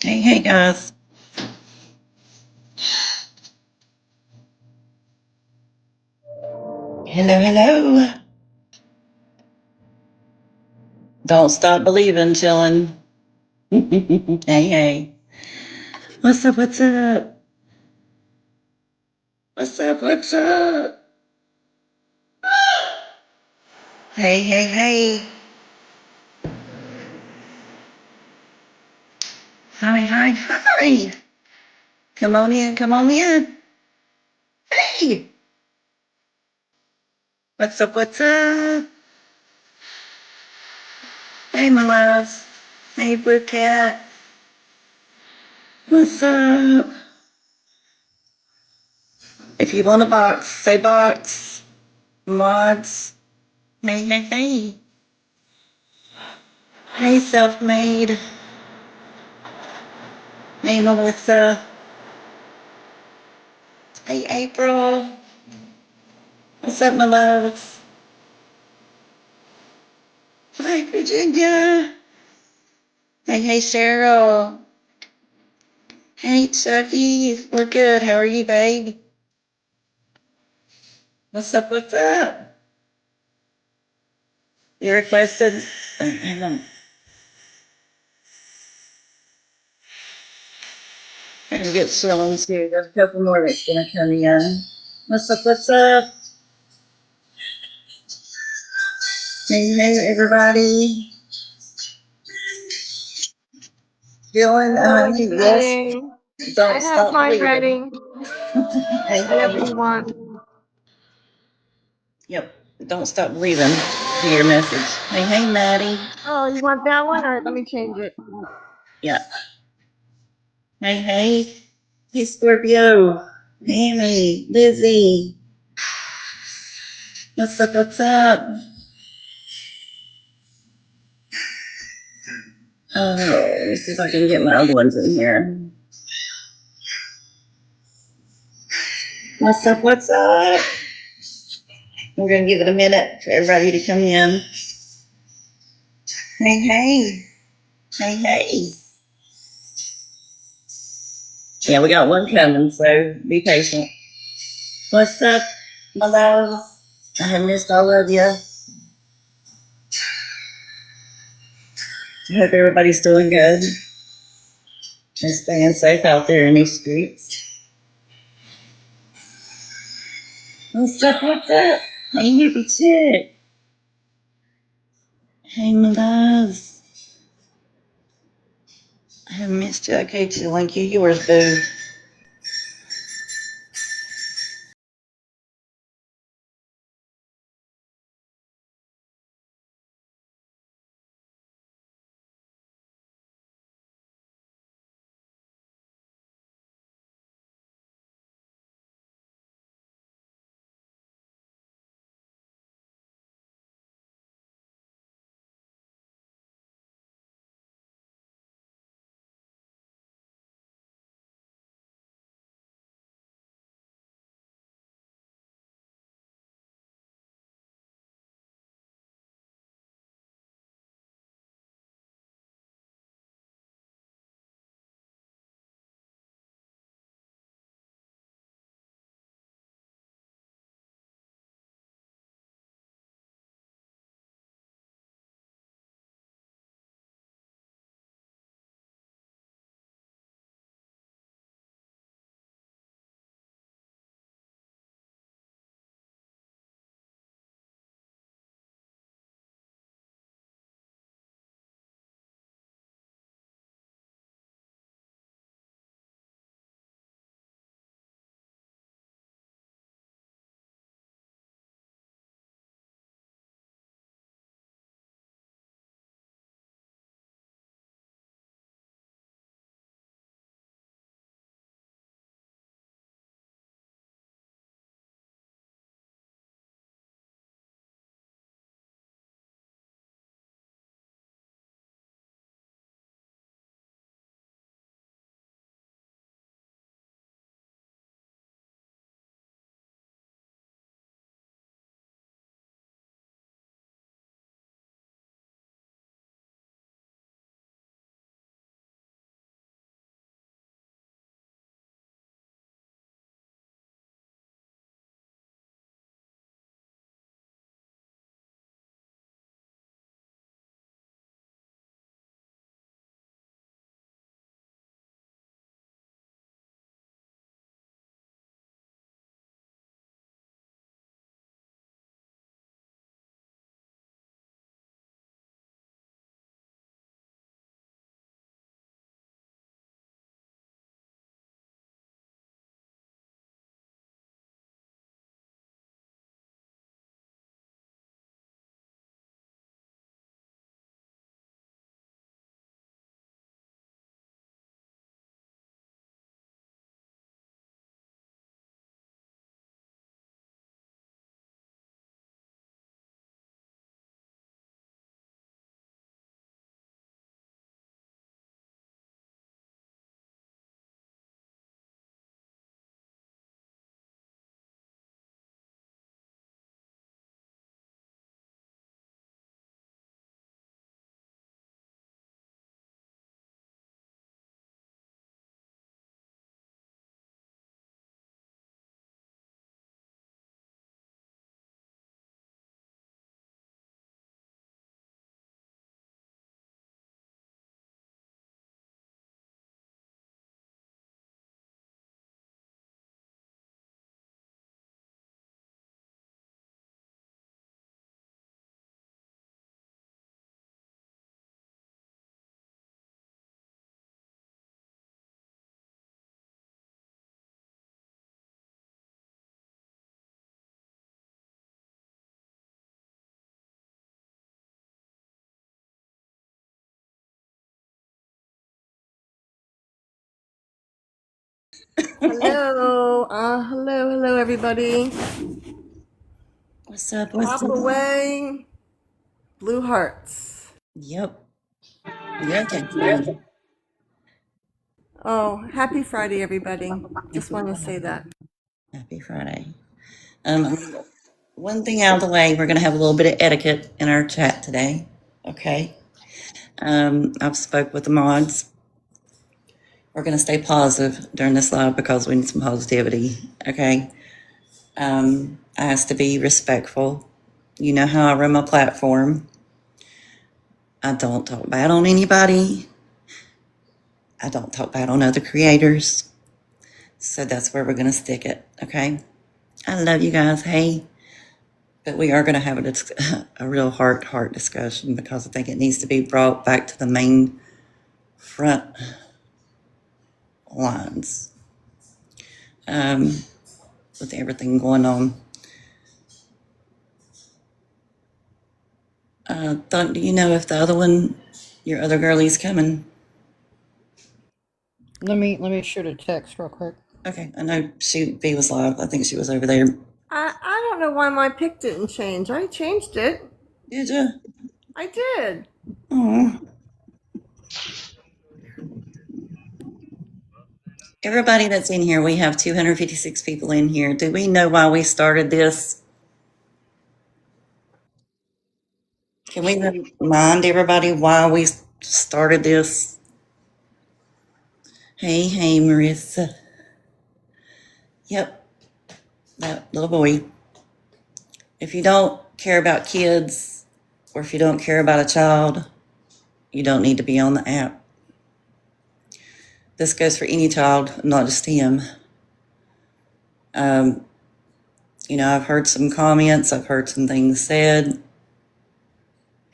Hey guys. Hello, hello. Don't stop believing, chillin'. Hey. What's up, what's up? What's up, what's up? Hey. Hi. Come on in, come on in. Hey. What's up, what's up? Hey, my loves. Hey, Blue Cat. What's up? If you want a box, say box. Mods. Hey. Hey, self-made. Hey, Melissa. Hey, April. What's up, my loves? Hi, Virginia. Hey, Cheryl. Hey, Chucky. We're good. How are you, babe? What's up? You requested. Hang on. I'm gonna get Shirley's here. There's a couple more that's gonna come in. What's up? Hey, everybody. Dylan, Hello, yes. everybody. I Don't have stop mine believing. ready whenever Hey. you want. Yep. Don't stop believing. To your message. Hey, Maddie. Oh, you want that one? All right, let me change it. Yeah. Hey. Hey, Scorpio. Amy, Lizzie. What's up? Oh, let me see if I can get my other ones in here. What's up? We're gonna give it a minute for everybody to come in. Hey. Hey. Yeah, we got one coming, so be patient. What's up, my love? I have missed all of you. I hope everybody's doing good and staying safe out there in these streets. What's up? Hey, hippie chick. Hey, my loves. I have missed you. Okay, to link you yours, boo. Hello. Hello, everybody. What's up? What's Pop up? away. Blue hearts. Yep. You're okay. Oh, happy Friday, everybody. Just want to say that. Happy Friday. Um, one thing out of the way, we're going to have a little bit of etiquette in our chat today. Okay. I've spoke with the mods. We're going to stay positive during this live because we need some positivity. Okay. I ask to be respectful. You know how I run my platform. I don't talk bad on anybody. I don't talk bad on other creators. So that's where we're going to stick it. Okay. I love you guys. Hey. But we are going to have a real heart discussion because I think it needs to be brought back to the main front lines with everything going on. Do you know if the other one, your other girlie's coming? Let me shoot a text real quick. Okay, I know V was live. I think she was over there. I don't know why my pic didn't change. I changed it. Did you? I did. Oh. Everybody that's in here, we have 256 people in here. Do we know why we started this? Can we remind everybody why we started this? Hey, Marissa. Yep, that little boy. If you don't care about kids or if you don't care about a child, you don't need to be on the app. This goes for any child, not just him. I've heard some comments, I've heard some things said.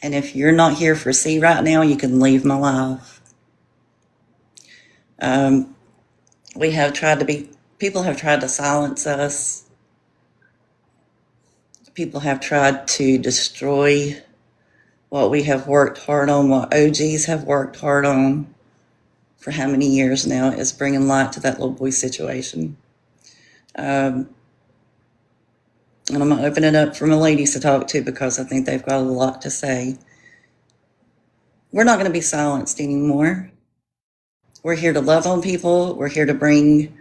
And if you're not here for C right now, you can leave my life. People have tried to silence us. People have tried to destroy what we have worked hard on, what OGs have worked hard on for how many years now, is bringing light to that little boy situation. And I'm going to open it up for my ladies to talk to because I think they've got a lot to say. We're not going to be silenced anymore. We're here to love on people. We're here to bring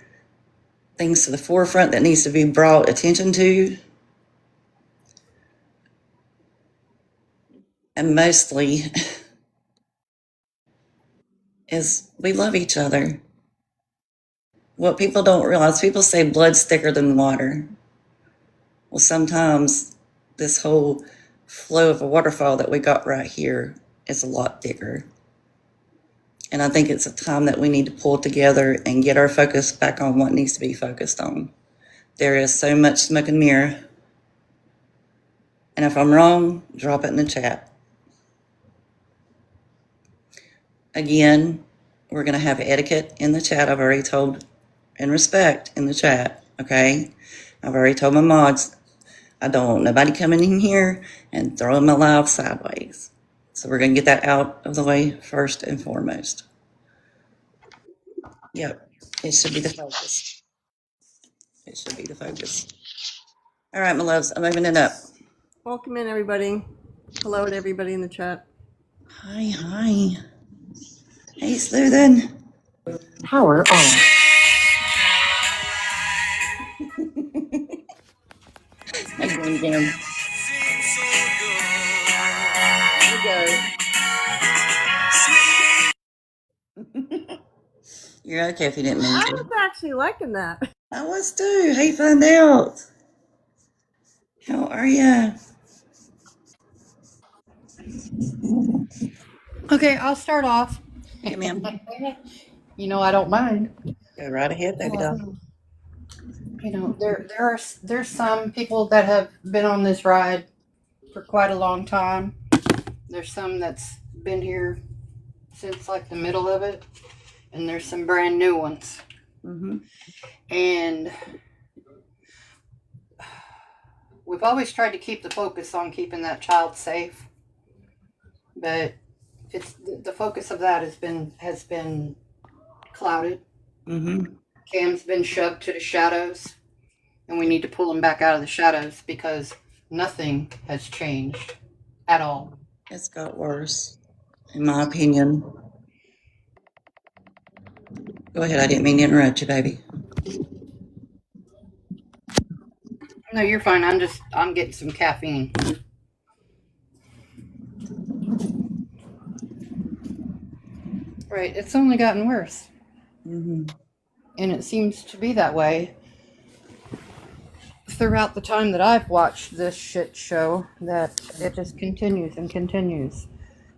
things to the forefront that needs to be brought attention to. And mostly is we love each other. What people don't realize, people say blood's thicker than water. Well, sometimes this whole flow of a waterfall that we got right here is a lot thicker. And I think it's a time that we need to pull together and get our focus back on what needs to be focused on. There is so much smoke and mirror. And if I'm wrong, drop it in the chat. Again, we're going to have etiquette in the chat. I've already told, and respect in the chat, okay? I've already told my mods, I don't want nobody coming in here and throwing my live sideways. So we're going to get that out of the way first and foremost. Yep, it should be the focus. It should be the focus. All right, my loves, I'm opening it up. Welcome in, everybody. Hello to everybody in the chat. Hi. Hey, Sleuth. Power on. Hey, Grim Jim. Here we go. You're okay if you didn't mean I to. was actually liking that. I was too. Hey, find out. How are ya? Okay, I'll start off. Hey, ma'am. You know I don't mind. Go right ahead, baby doll. You know there's some people that have been on this ride for quite a long time. There's some that's been here since like the middle of it, and there's some brand new ones. Mm-hmm. And we've always tried to keep the focus on keeping that child safe, but it's the focus of that has been clouded. Mm-hmm. Cam's been shoved to the shadows, and we need to pull him back out of the shadows because nothing has changed at all. It's got worse, in my opinion. Go ahead. I didn't mean to interrupt you, baby. No, you're fine. I'm getting some caffeine. Right. It's only gotten worse. Mm-hmm. And it seems to be that way throughout the time that I've watched this shit show, that it just continues and continues.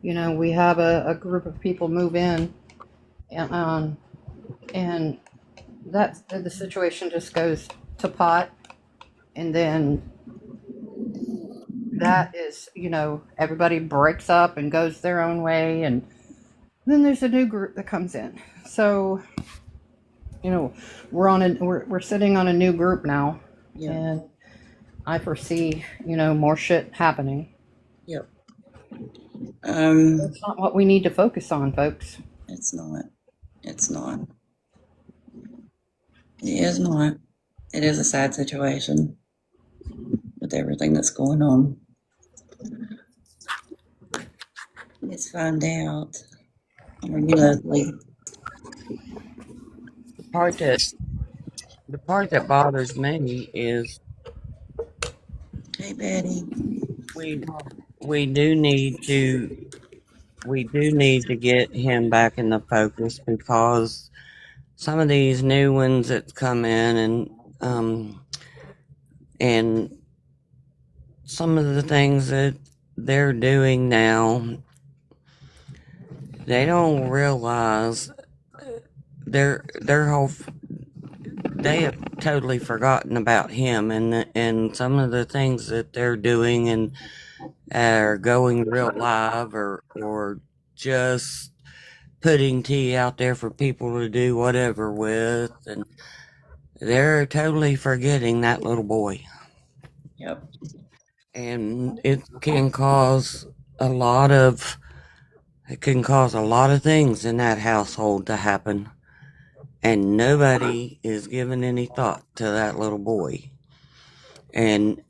You know, we have a group of people move in, and that the situation just goes to pot, and then that is, you know, everybody breaks up and goes their own way, and then there's a new group that comes in. So, you know, we're sitting on a new group now, Yep. and I foresee, you know, more shit happening. Yep. That's not what we need to focus on, folks. It's not. It's not. It is not. It is a sad situation with everything that's going on. Let's find out. You know, like, The part that bothers me is hey, Betty. we do need to get him back in the focus, because some of these new ones that come in, and some of the things that they're doing now, they don't realize their whole they have totally forgotten about him, and some of the things that they're doing and are going real live, or just putting tea out there for people to do whatever with, and they're totally forgetting that little boy. Yep. And it can cause a lot of things in that household to happen, and nobody is giving any thought to that little boy. And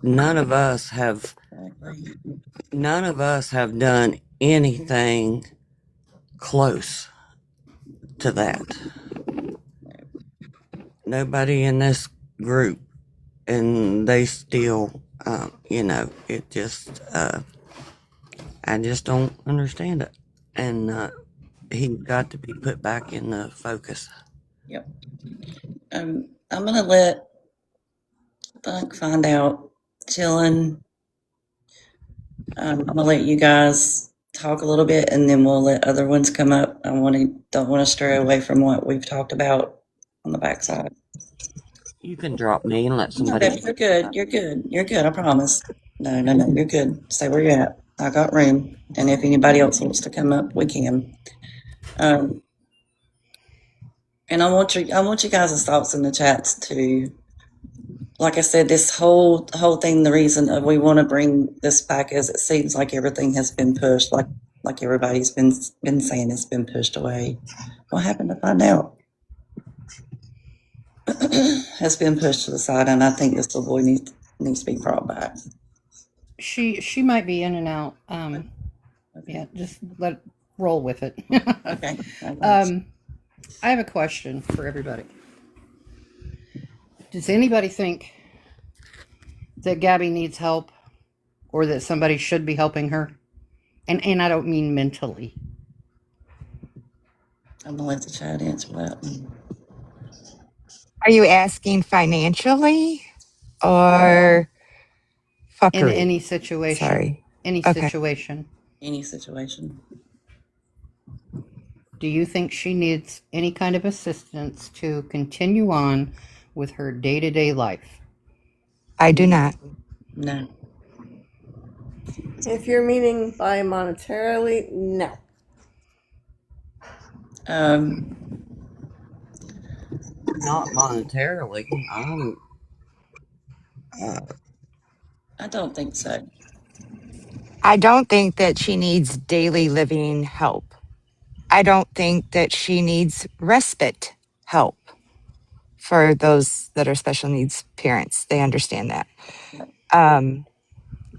none of us have Exactly. done anything close to that. Nobody in this group, and they still, you know, it just, I just don't understand it. And he's got to be put back in the focus. Yep. I'm gonna let Funk find out. Chillin'. I'm gonna let you guys talk a little bit, and then we'll let other ones come up. Don't want to stray away from what we've talked about on the backside. You can drop me and let No, somebody baby, else. you're good. You're good. You're good. I promise. No, you're good. Stay where you're at. I got room, and if anybody else wants to come up, we can. And I want you guys' thoughts in the chats too. Like I said, this whole thing, the reason of we want to bring this back is it seems like everything has been pushed, like everybody's been saying, it's been pushed away. What happened to find out? Has been pushed to the side, and I think this little boy needs to be brought back. She might be in and out. Okay. Yeah, just roll with it. Okay. I have a question for everybody. Does anybody think that Gabby needs help, or that somebody should be helping her? And I don't mean mentally. I'm gonna let the chat answer that. Are you asking financially or In fuckery? any situation. Sorry. Any Okay. situation. Any situation. Do you think she needs any kind of assistance to continue on with her day-to-day life? I do not. No. If you're meaning by monetarily, no. Not monetarily. I don't think so. I don't think that she needs daily living help. I don't think that she needs respite help for those that are special needs parents. They understand that. Um,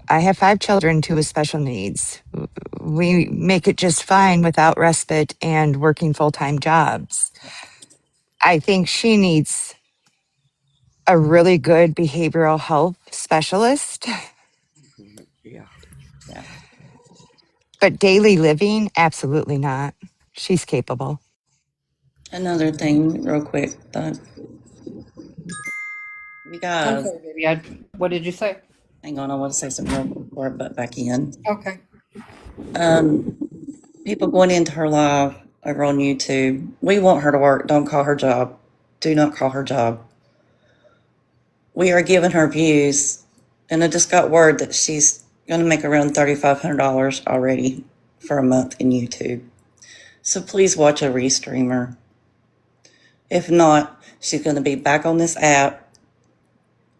I have 5 children, 2 with special needs. We make it just fine without respite and working full-time jobs. I think she needs a really good behavioral health specialist, Yeah. Yeah. but daily living, absolutely not. She's capable. Another thing, real quick, thought. You I'm guys, sorry, baby. What did you say? hang on, I want to say something real quick before I butt back in. Okay. Um, People going into her live over on YouTube. We want her to work. Don't call her job. Do not call her job. We are giving her views, and I just got word that she's going to make around $3,500 already for a month in YouTube. So please watch a restreamer. If not, she's going to be back on this app.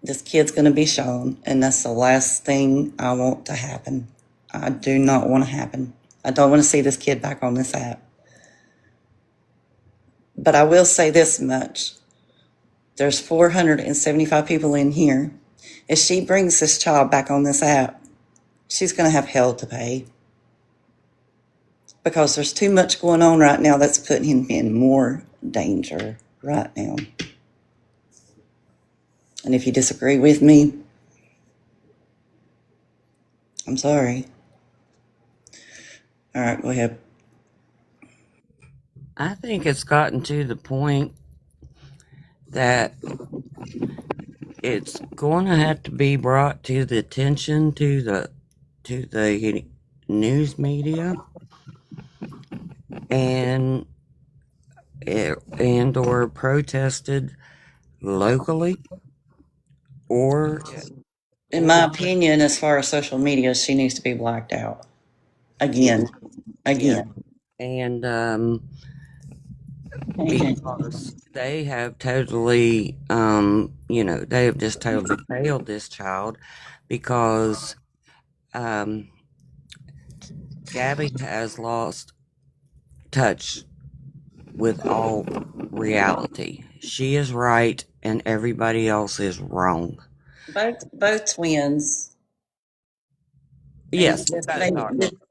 This kid's going to be shown, and that's the last thing I want to happen. I do not want to happen. I don't want to see this kid back on this app. But I will say this much. There's 475 people in here. If she brings this child back on this app, she's going to have hell to pay. Because there's too much going on right now that's putting him in more danger right now. And if you disagree with me, I'm sorry. All right, go ahead. I think it's gotten to the point that it's going to have to be brought to the attention to the news media and or protested locally or In my opinion, as far as social media, she needs to be blacked out. Again. and because they have totally they have just totally failed this child because Gabby has lost touch with all reality. She is right and everybody else is wrong. Both twins. Yes,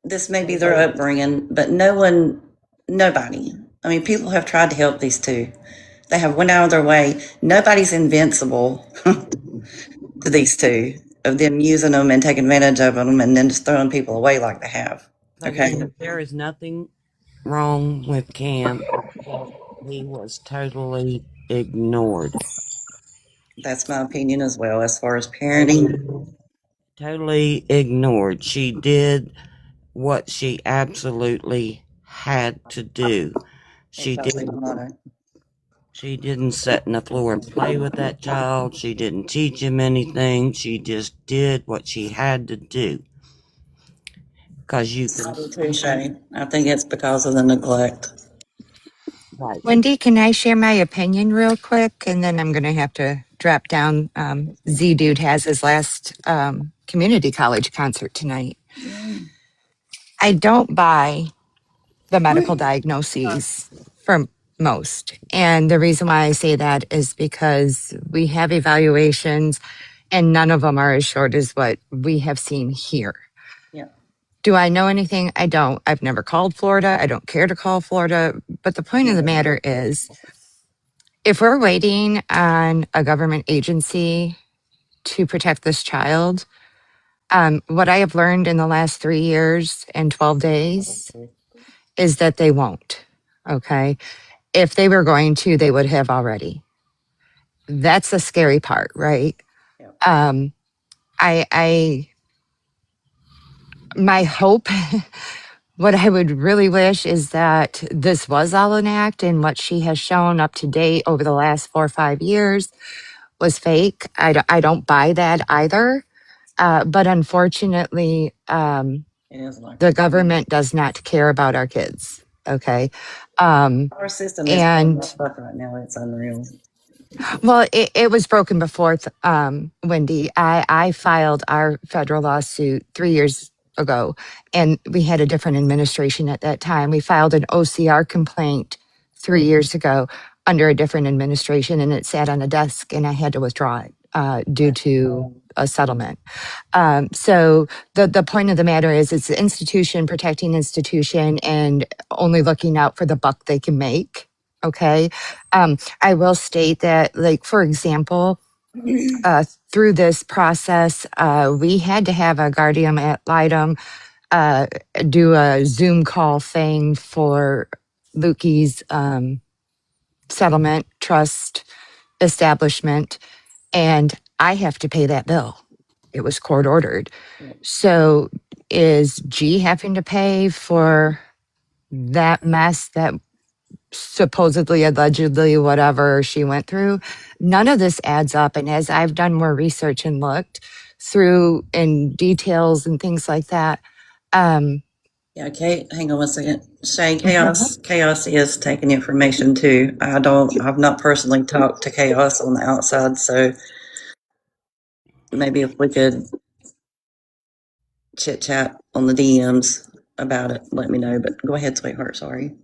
This may be their upbringing, but nobody. I mean, people have tried to help these two. They have went out of their way. Nobody's invincible to these two of them using them and taking advantage of them and then just throwing people away like they have. Okay. There is nothing wrong with Cam. He was totally ignored. That's my opinion as well, as far as parenting. Totally ignored. She did what she absolutely had to do. She didn't sit on the floor and play with that child. She didn't teach him anything. She just did what she had to do. Because you can. I think it's because of the neglect. Right. Wendy, can I share my opinion real quick? And then I'm going to have to drop down. Z Dude has his last community college concert tonight. I don't buy the medical diagnoses for most. And the reason why I say that is because we have evaluations and none of them are as short as what we have seen here. Yeah. Do I know anything? I don't. I've never called Florida. I don't care to call Florida. But the point of the matter is, if we're waiting on a government agency to protect this child, what I have learned in the last 3 years and 12 days is that they won't. Okay. If they were going to, they would have already. That's the scary part, right? Yeah. My hope, what I would really wish is that this was all an act and what she has shown up to date over the last 4 or 5 years was fake. I don't buy that either. But unfortunately, the government does not care about our kids. Okay. Our system is messed up right now. It's unreal. Well, it was broken before, Wendy. I filed our federal lawsuit 3 years ago, and we had a different administration at that time. We filed an OCR complaint 3 years ago under a different administration, and it sat on a desk, and I had to withdraw it due to a settlement. So the point of the matter is, it's the institution protecting institution and only looking out for the buck they can make. Okay. I will state that, like, for example, through this process, we had to have a guardian ad litem do a Zoom call thing for Lukey's settlement trust establishment, and I have to pay that bill. It was court ordered. So is G having to pay for that mess that supposedly, allegedly, whatever she went through? None of this adds up. And as I've done more research and looked through in details and things like that, Yeah, Kate, hang on one second. Shay, Chaos is taking information too. I've not personally talked to Chaos on the outside, so maybe if we could chit chat on the DMs about it, let me know. But go ahead, sweetheart. Sorry.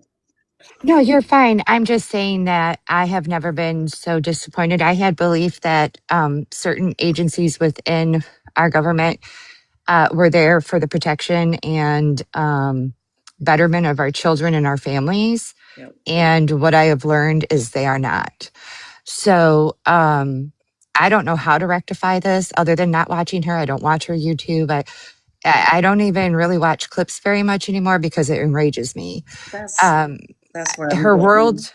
no, you're fine. I'm just saying that I have never been so disappointed. I had belief that certain agencies within our government were there for the protection and betterment of our children and our families. Yep. And what I have learned is they are not. So I don't know how to rectify this other than not watching her. I don't watch her YouTube. I don't even really watch clips very much anymore because it enrages me. That's Her where I'm world,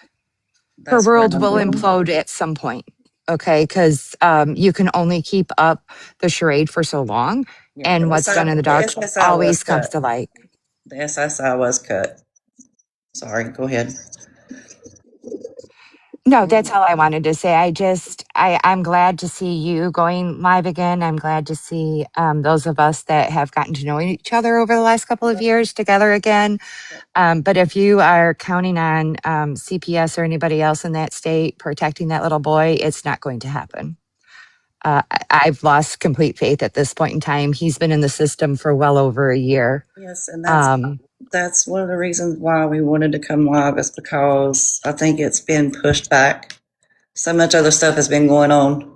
her That's where world I'm will going. implode at some point. Okay, because you can only keep up the charade for so long, Yeah, and what's done in the dark SSI was always comes cut. to light. The SSI was cut. Sorry, go ahead. No, that's all I wanted to say. I'm glad to see you going live again. I'm glad to see those of us that have gotten to know each other over the last couple of years together again. But if you are counting on CPS or anybody else in that state protecting that little boy, it's not going to happen. I've lost complete faith at this point in time. He's been in the system for well over a year. Yes, and that's one of the reasons why we wanted to come live, is because I think it's been pushed back. So much other stuff has been going on,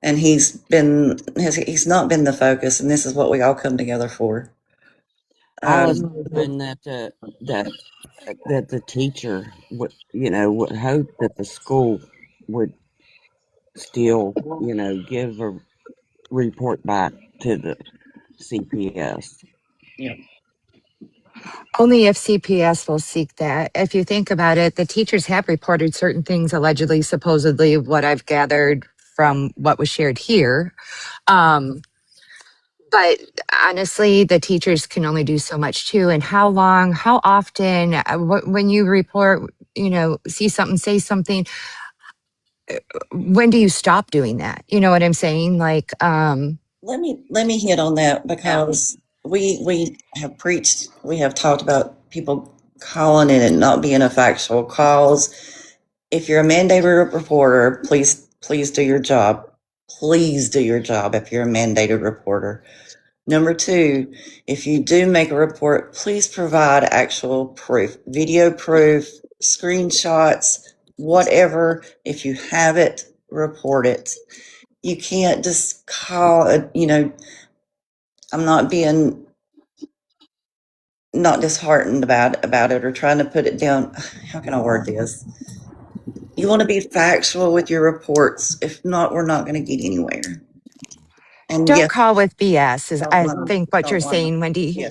and he's not been the focus, and this is what we all come together for. I was hoping that the teacher would hope that the school would still give a report back to the CPS. Yeah. Only if CPS will seek that. If you think about it, the teachers have reported certain things, allegedly, supposedly, what I've gathered from what was shared here. But honestly, the teachers can only do so much too. And how often, when you report, see something, say something, when do you stop doing that? You know what I'm saying? Like, let me hit on that, because we have preached, we have talked about people calling in and not being a factual cause. If you're a mandated reporter, please do your job. Please do your job if you're a mandated reporter. Number two, if you do make a report, please provide actual proof, video proof, screenshots, whatever. If you have it, report it. You can't just call it, I'm not disheartened about it or trying to put it down. How can I word this? You want to be factual with your reports. If not, we're not going to get anywhere. And don't call with BS, is I think what you're don't wanna. saying, Wendy.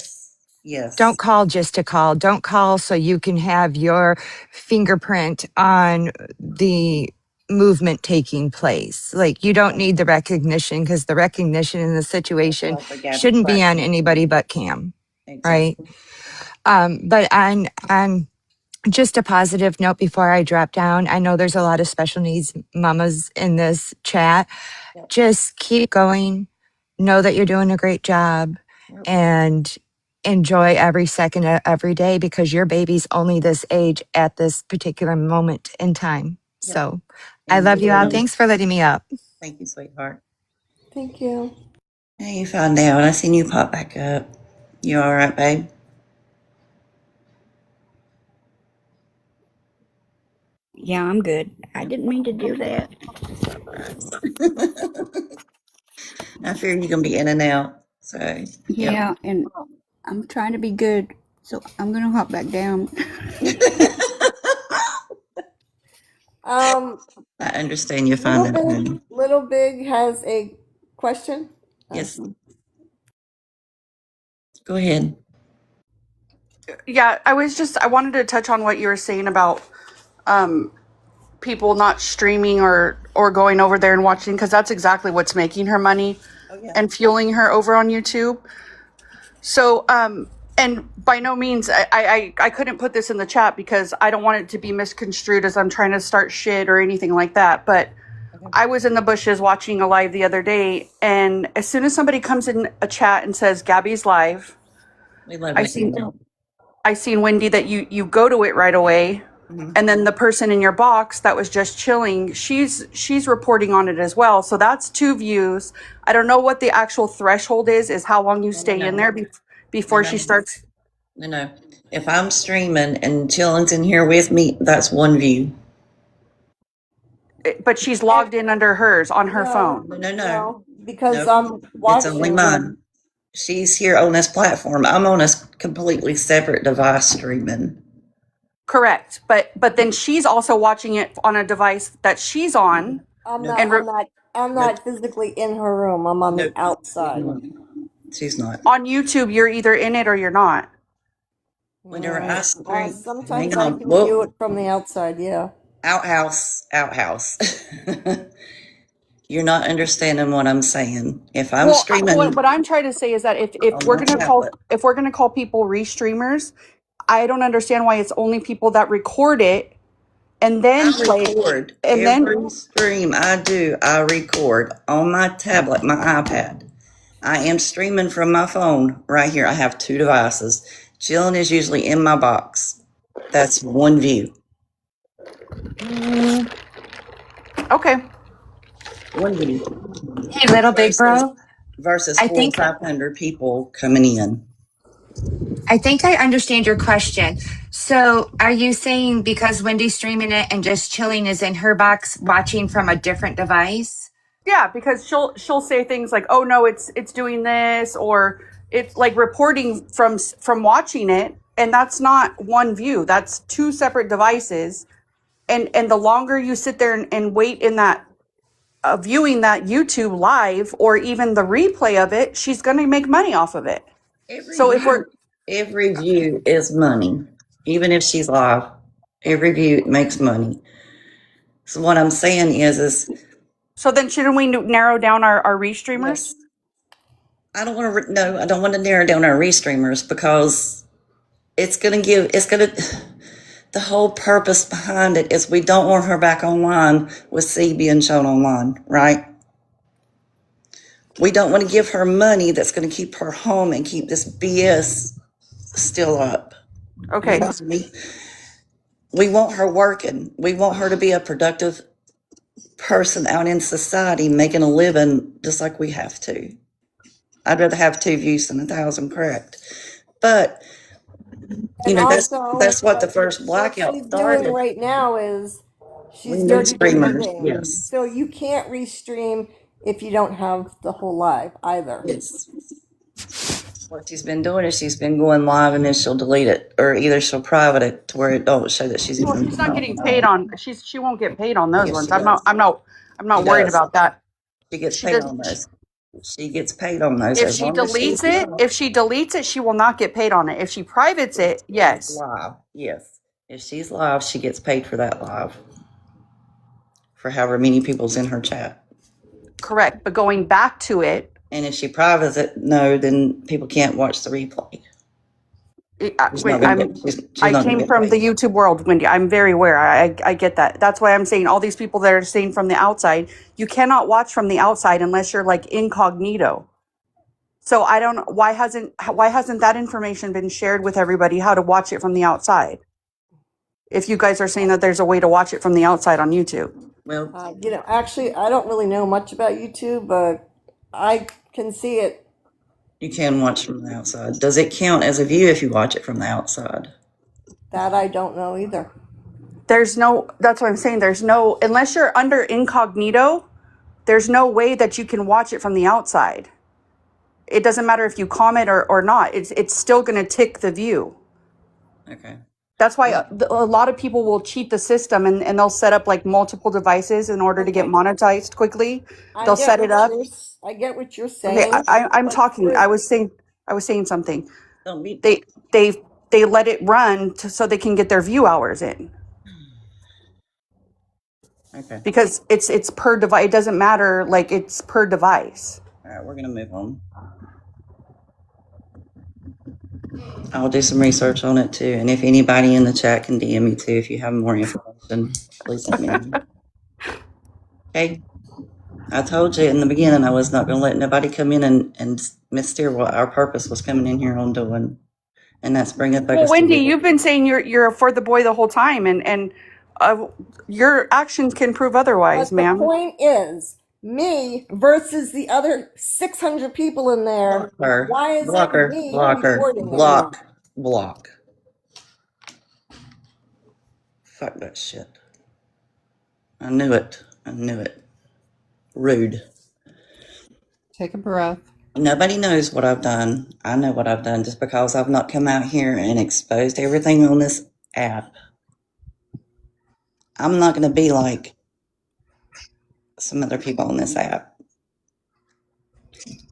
Yes. Don't call just to call. Don't call so you can have your fingerprint on the movement taking place. Like, you don't need the recognition, because the recognition in the situation shouldn't be on anybody but Cam. Right? But on just a positive note before I drop down, I know there's a lot of special needs mamas in this chat. Just keep going. Know that you're doing a great job, and enjoy every second of every day, because your baby's only this age at this particular moment in time. So I love you all. Thanks for letting me up. Thank you, sweetheart. Thank you. Hey, you found out. I seen you pop back up. You all right, babe? Yeah, I'm good. I didn't mean to do that. I fear you're gonna be in and out. So, yep. Yeah, and I'm trying to be good, so I'm gonna hop back down. Um, I understand you find that home. Little Big has a question. Yes. Go ahead. Yeah, I wanted to touch on what you were saying about people not streaming or going over there and watching, because that's exactly what's making her money Oh yeah. and fueling her over on YouTube. So and by no means I couldn't put this in the chat because I don't want it to be misconstrued as I'm trying to start shit or anything like that, but I was in the bushes watching a live the other day, and as soon as somebody comes in a chat and says Gabby's live, We love I it. seen I seen, Wendy, that you go to it right away, and then the person in your box that was just chilling, she's reporting on it as well. So that's 2 views. I don't know what the actual threshold is how long you stay in there before she starts. No. If I'm streaming and Chilling's in here with me, that's 1 view. But she's logged in under hers on her phone. No. Because No. I'm It's only watching mine. She's here on this platform. I'm on a completely separate device streaming. Correct. But then she's also watching it on a device that she's on. I'm No. not. And I'm not physically in her room. I'm on the outside. She's not. on YouTube, you're either in it or you're not. Whenever I stream, Sometimes hang I on. can Whoa. view it from the outside. Yeah. Outhouse. You're not understanding what I'm saying. If I'm streaming, what I'm trying to say is that if on we're my gonna tablet. call people restreamers, I don't understand why it's only people that record it and then I play record and every then stream I do. I record on my tablet, my iPad. I am streaming from my phone right here. I have 2 devices. Chilling is usually in my box. That's 1 view. okay. 1 view. Hey, little big bro. Versus I 400 or think 500 people coming in. I understand your question. So, are you saying because Wendy's streaming it and just chilling is in her box watching from a different device? Yeah, because she'll say things like, "Oh no, it's doing this," or it's like reporting from watching it, and that's not 1 view. That's 2 separate devices. And the longer you sit there and wait in that viewing that YouTube live or even the replay of it, she's going to make money off of it. Every view is money, even if she's live. Every view makes money. So what I'm saying is so then shouldn't we narrow down our restreamers? yes. I don't want to. No, I don't want to narrow down our restreamers because it's going to. The whole purpose behind it is we don't want her back online with C being shown online, right? We don't want to give her money that's going to keep her home and keep this BS still up. Okay. We want her working. We want her to be a productive person out in society making a living just like we have to. I'd rather have 2 views than 1,000, correct? But that's what the first blackout she's started. doing right now is she's We need streamers, yes. So you can't restream if you don't have the whole live either. Yes. What she's been doing is she's been going live and then she'll delete it, or either she'll private it to where it don't show that she's. Well, she's not getting paid on. She won't get paid on those Yes, ones. she I'm does. not She worried does. about that. She gets paid on those. She gets paid on those. If she deletes it, she will not get paid on it. If she privates it, yes. Live, yes. If she's live, she gets paid for that live. For however many people's in her chat. Correct. But going back to it. And if she privates it, no, then people can't watch the replay. I came from the YouTube world, Wendy. I'm very aware. I get that. That's why I'm saying all these people that are saying from the outside, you cannot watch from the outside unless you're like incognito. So I don't. Why hasn't that information been shared with everybody? How to watch it from the outside? If you guys are saying that there's a way to watch it from the outside on YouTube. Well, actually, I don't really know much about YouTube, but I can see it You can watch from the outside. Does it count as a view if you watch it from the outside? That I don't know either. That's what I'm saying. Unless you're under incognito, there's no way that you can watch it from the outside. It doesn't matter if you comment or not. It's still going to tick the view. Okay. That's why a lot of people will cheat the system and they'll set up like multiple devices in order to get monetized quickly. They'll set it up. I get what you're Okay, saying. I'm talking. I was saying something. Don't be. They let it run so they can get their view hours in. Okay. Because it's per device. It doesn't matter. Like, it's per device. All right, we're gonna move on. I'll do some research on it too, and if anybody in the chat can DM me too, if you have more information, please let me know. Okay. I told you in the beginning I was not going to let nobody come in and missteer what our purpose was coming in here on doing, and that's bringing focus. Well, Wendy, you've been saying you're for the boy the whole time, and your actions can prove otherwise, ma'am. The point is me versus the other 600 people in there. Why is it me reporting them? Block. Fuck that shit. I knew it. Rude. Take a breath. Nobody knows what I've done. I know what I've done just because I've not come out here and exposed everything on this app. I'm not going to be like some other people on this app.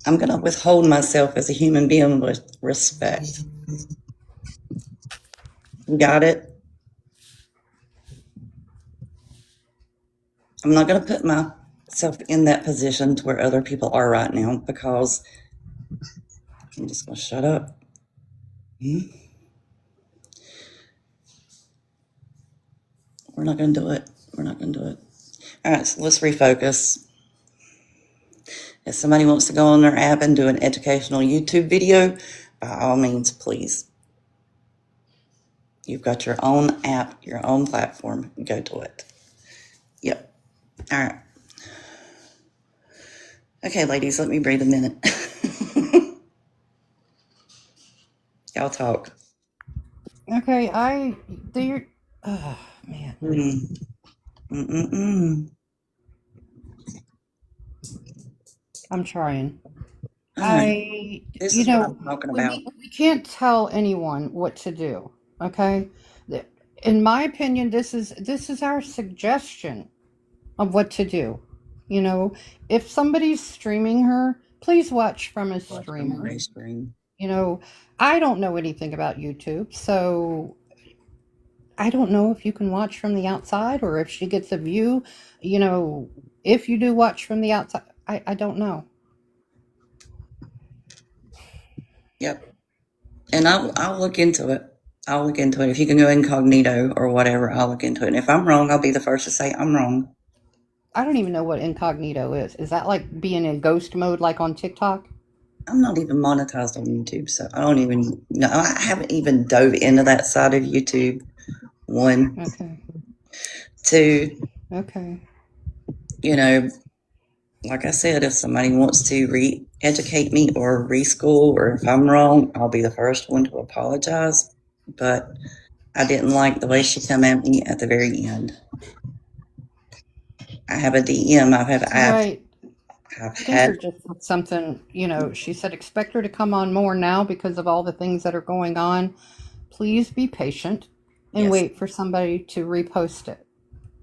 I'm going to withhold myself as a human being with respect. Got it? I'm not going to put myself in that position to where other people are right now because I'm just going to shut up. We're not going to do it. All right, so let's refocus. If somebody wants to go on their app and do an educational YouTube video, by all means, please. You've got your own app, your own platform. Go to it. Yep. All right. Okay, ladies, let me breathe a minute. Y'all talk. Okay, oh man. I'm trying. This is what I'm talking about. We can't tell anyone what to do. Okay, in my opinion, this is our suggestion of what to do. You know, if somebody's streaming her, please watch from a streamer. You know, I don't know anything about YouTube, so I don't know if you can watch from the outside or if she gets a view. You know, if you do watch from the outside, I don't know. Yep. And I'll look into it. If you can go incognito or whatever, I'll look into it. And if I'm wrong, I'll be the first to say I'm wrong. I don't even know what incognito is. Is that like being in ghost mode like on TikTok? I'm not even monetized on YouTube, so I don't even know. I haven't even dove into that side of YouTube. 1. Okay. 2. Okay. You know, like I said, if somebody wants to re-educate me or reschool, or if I'm wrong, I'll be the first one to apologize. But I didn't like the way she come at me at the very end. I have a DM. Right. I think her just something, you know, she said, expect her to come on more now because of all the things that are going on. Please be patient and wait for somebody to repost it.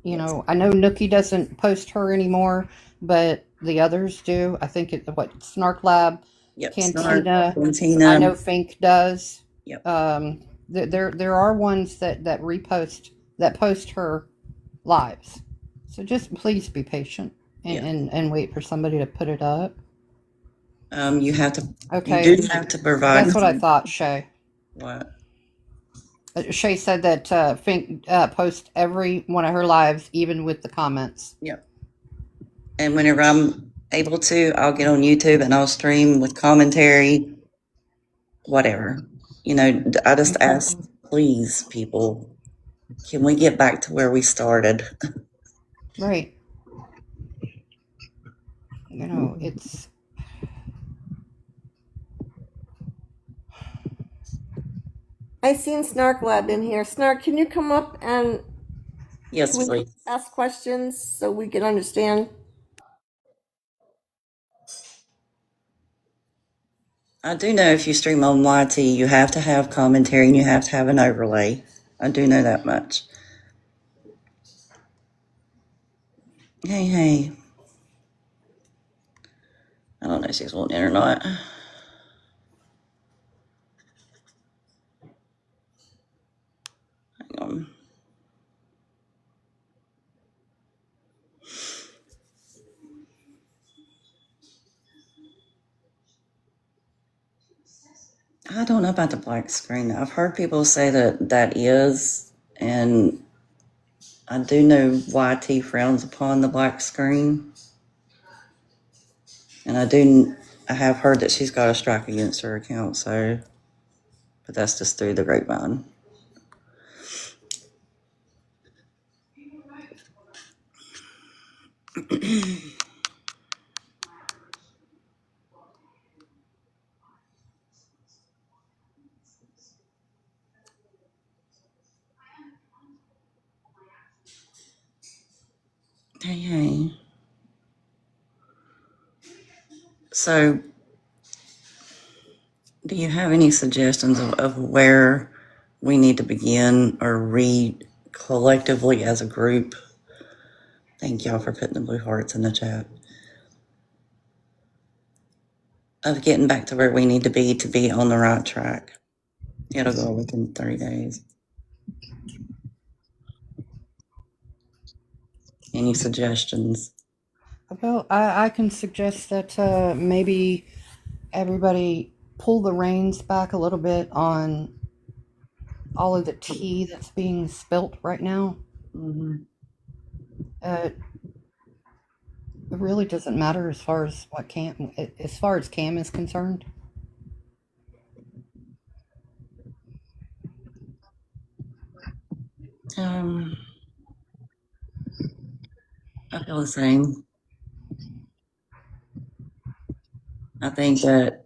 You know, I know Nookie doesn't post her anymore, but the others do. I think Snark Lab, Cantina. I know Fink does. Yep. There are ones that post her lives. So just please be patient and wait for somebody to put it up. You have to. Okay. You do have to provide. That's what I thought, Shay. What? Shay said that Fink posts every one of her lives, even with the comments. Yep. And whenever I'm able to, I'll get on YouTube and I'll stream with commentary, whatever. You know, I just ask, please, people, can we get back to where we started? Right. You know, it's I seen Snark Lad in here. Snark, can you come up and Yes, please. ask questions so we can understand? I do know if you stream on YT, you have to have commentary and you have to have an overlay. I do know that much. Hey, hey. I don't know if she's wanting it or not. Hang on. I don't know about the black screen. I've heard people say that that is, and I do know YT frowns upon the black screen. And I have heard that she's got a strike against her account, so, but that's just through the grapevine. Hey, hey. So, do you have any suggestions of where we need to begin or read collectively as a group? Thank y'all for putting the blue hearts in the chat. Of getting back to where we need to be on the right track. It'll go within 30 days. Any suggestions? Well, I can suggest that maybe everybody pull the reins back a little bit on all of the tea that's being spilt right now. Mm-hmm. It really doesn't matter as far as Cam is concerned. I feel the same. I think that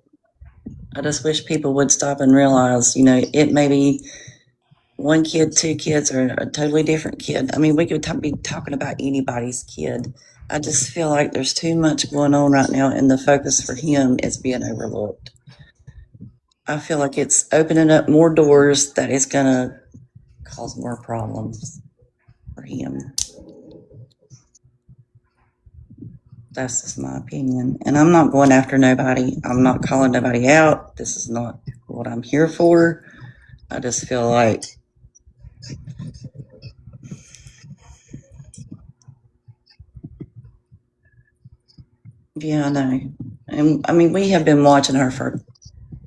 I just wish people would stop and realize, it may be one kid, two kids, or a totally different kid. I mean, we could be talking about anybody's kid. I just feel like there's too much going on right now, and the focus for him is being overlooked. I feel like it's opening up more doors that is going to cause more problems for him. That's just my opinion. And I'm not going after nobody. I'm not calling nobody out. This is not what I'm here for. I just feel like yeah, I know. And I mean, we have been watching her for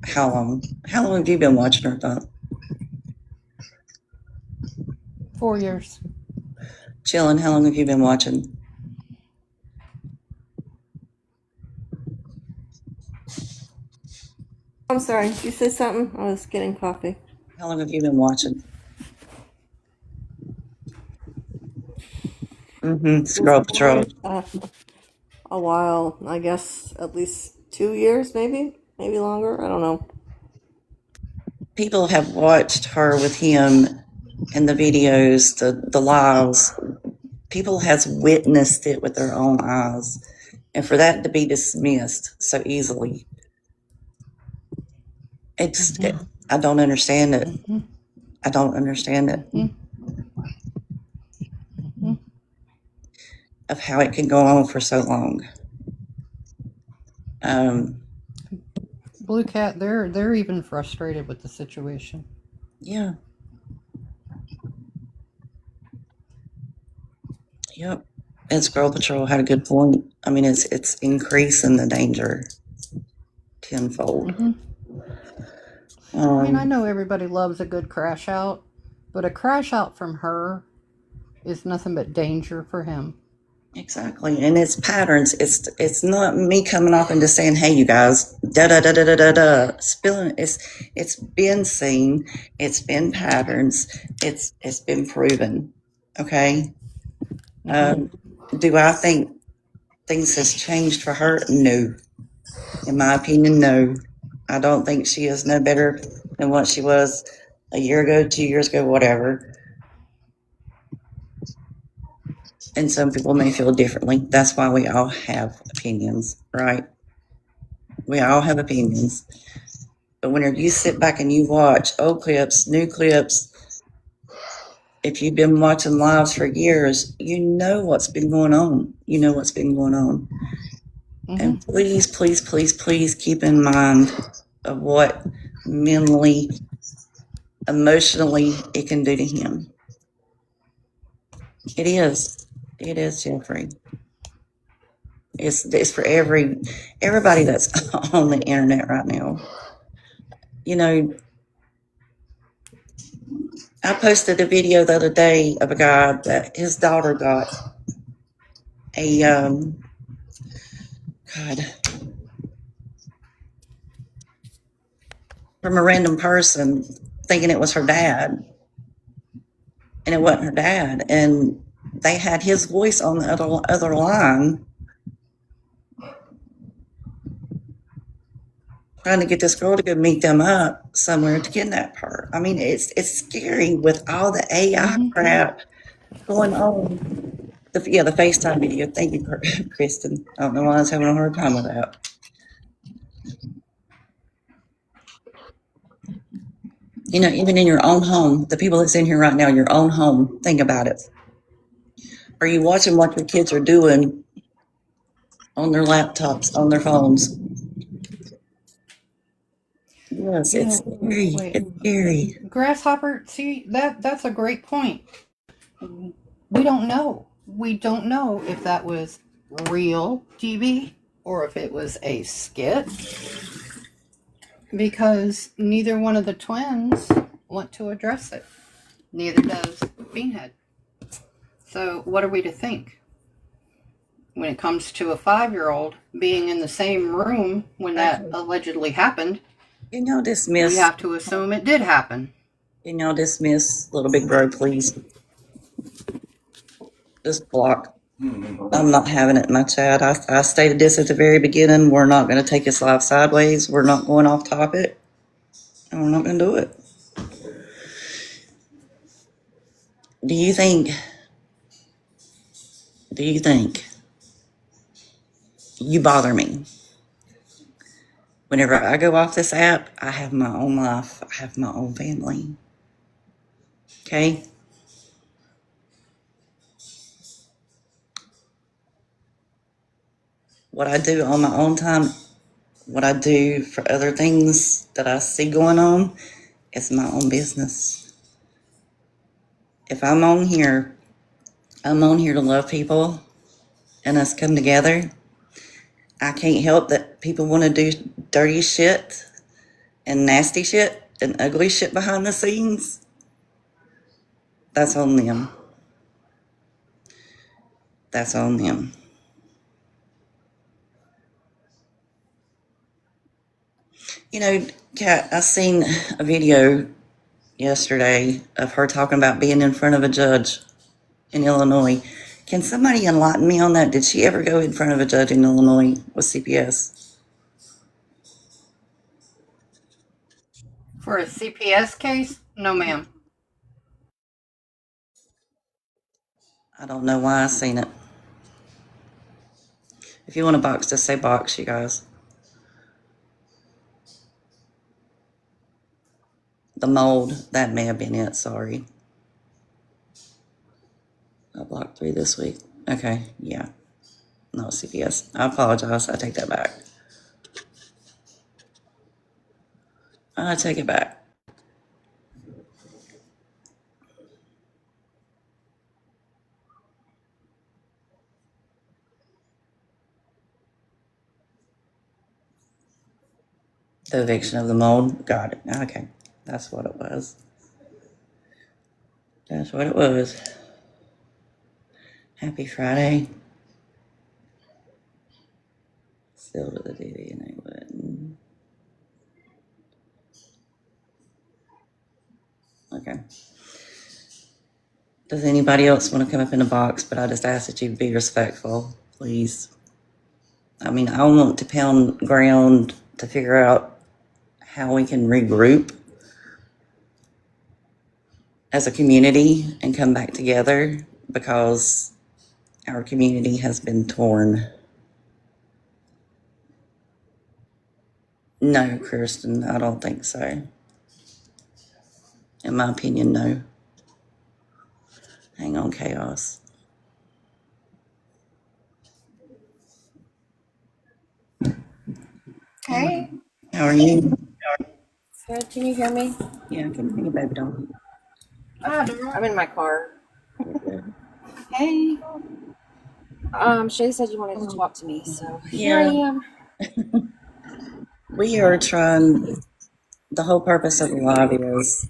how long? How long have you been watching her, Thump? 4 years. Chillin', how long have you been watching? I'm sorry, did you say something? I was getting coffee. How long have you been watching? Scroll Patrol. A while, I guess at least 2 years, maybe longer. I don't know. People have watched her with him in the videos, the lives. People has witnessed it with their own eyes. And for that to be dismissed so easily, I don't understand it. I don't understand it. Of how it can go on for so long. Blue Cat, they're even frustrated with the situation. Yeah. Yep. And Scroll Patrol had a good point. I mean, it's increasing the danger tenfold. I mean, I know everybody loves a good crash out, but a crash out from her is nothing but danger for him. Exactly. And it's patterns. It's not me coming off and just saying, hey, you guys, da da da da da da da. Spilling it's been seen, it's been patterns, it's been proven. Okay. Do I think things has changed for her? No. In my opinion, no. I don't think she is no better than what she was a year ago, 2 years ago, whatever. And some people may feel differently. That's why we all have opinions, right? We all have opinions. But whenever you sit back and you watch old clips, new clips, if you've been watching lives for years, you know what's been going on. You know what's been going on. And please, please, please, please keep in mind of what mentally, emotionally it can do to him. It is. It is, Jeffrey. It's for everybody that's on the internet right now. You know, I posted a video the other day of a guy that his daughter got a from a random person thinking it was her dad, and it wasn't her dad, and they had his voice on the other line trying to get this girl to go meet them up somewhere to kidnap her. I mean, it's scary with all the AI crap going on. The FaceTime video. Thank you, Kristen. I don't know why I was having a hard time with that. You know, even in your own home, the people that's in here right now, your own home, think about it. Are you watching what your kids are doing on their laptops, on their phones? Yes, it's scary. It's scary. Grasshopper, see, that's a great point. We don't know. We don't know if that was real TV or if it was a skit, because neither one of the twins want to address it. Neither does Beanhead. So what are we to think? When it comes to a 5-year-old being in the same room when that allegedly happened, Can y'all dismiss? we have to assume it did happen. Can y'all dismiss Little Big Bro, please? Just block. I'm not having it in my chat. I stated this at the very beginning. We're not going to take this live sideways. We're not going off topic. And we're not going to do it. Do you think you bother me? Whenever I go off this app, I have my own life. I have my own family. Okay? What I do on my own time, what I do for other things that I see going on, is my own business. If I'm on here to love people and us come together. I can't help that people want to do dirty shit and nasty shit and ugly shit behind the scenes. That's on them. That's on them. You know, Kat, I seen a video yesterday of her talking about being in front of a judge in Illinois. Can somebody enlighten me on that? Did she ever go in front of a judge in Illinois with CPS? For a CPS case? No, ma'am. I don't know why I seen it. If you want a box, just say box, you guys. The mold, that may have been it, sorry. I blocked 3 this week. Okay, yeah. No, CPS. I apologize. I take that back. I take it back. The eviction of the mold. Got it. Okay. That's what it was. That's what it was. Happy Friday. Still to the TV and I wouldn't. Okay. Does anybody else want to come up in the box? But I just ask that you be respectful, please. I mean, I want to pound ground to figure out how we can regroup. as a community and come back together, because our community has been torn. No, Kirsten, I don't think so. In my opinion, no. Hang on, Chaos. Hey. How are you? Good. Can you hear me? Yeah, I can hear you, baby doll. I'm in my car. You're good. Hey. Shay said you wanted to talk to me, so here I Yeah. am. We are trying, the whole purpose of the live is,